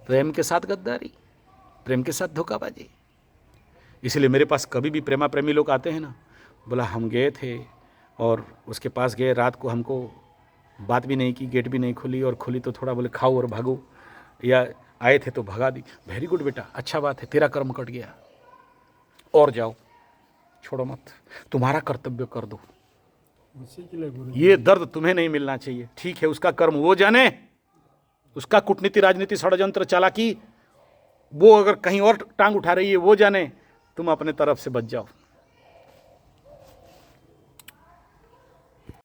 प्रेम के साथ गद्दारी, प्रेम के साथ धोखाबाजी। इसलिए मेरे पास कभी भी प्रेमा प्रेमी लोग आते हैं ना, बोला हम गए थे और उसके पास गए, रात को हमको बात भी नहीं की, गेट भी नहीं खुली, और खुली तो थोड़ा बोले खाओ और भागो, या आए थे तो भगा दी। वेरी गुड बेटा, अच्छा बात है, तेरा कर्म कट गया, और जाओ, छोड़ो मत, तुम्हारा कर्तव्य कर दो। उसी के लिए गुरु ये दर्द तुम्हें नहीं मिलना चाहिए। ठीक है, उसका कर्म वो जाने, उसका कूटनीति, राजनीति, षड्यंत्र, चालाकी, वो अगर कहीं और टांग उठा रही है वो जाने, तुम अपने तरफ से बच जाओ।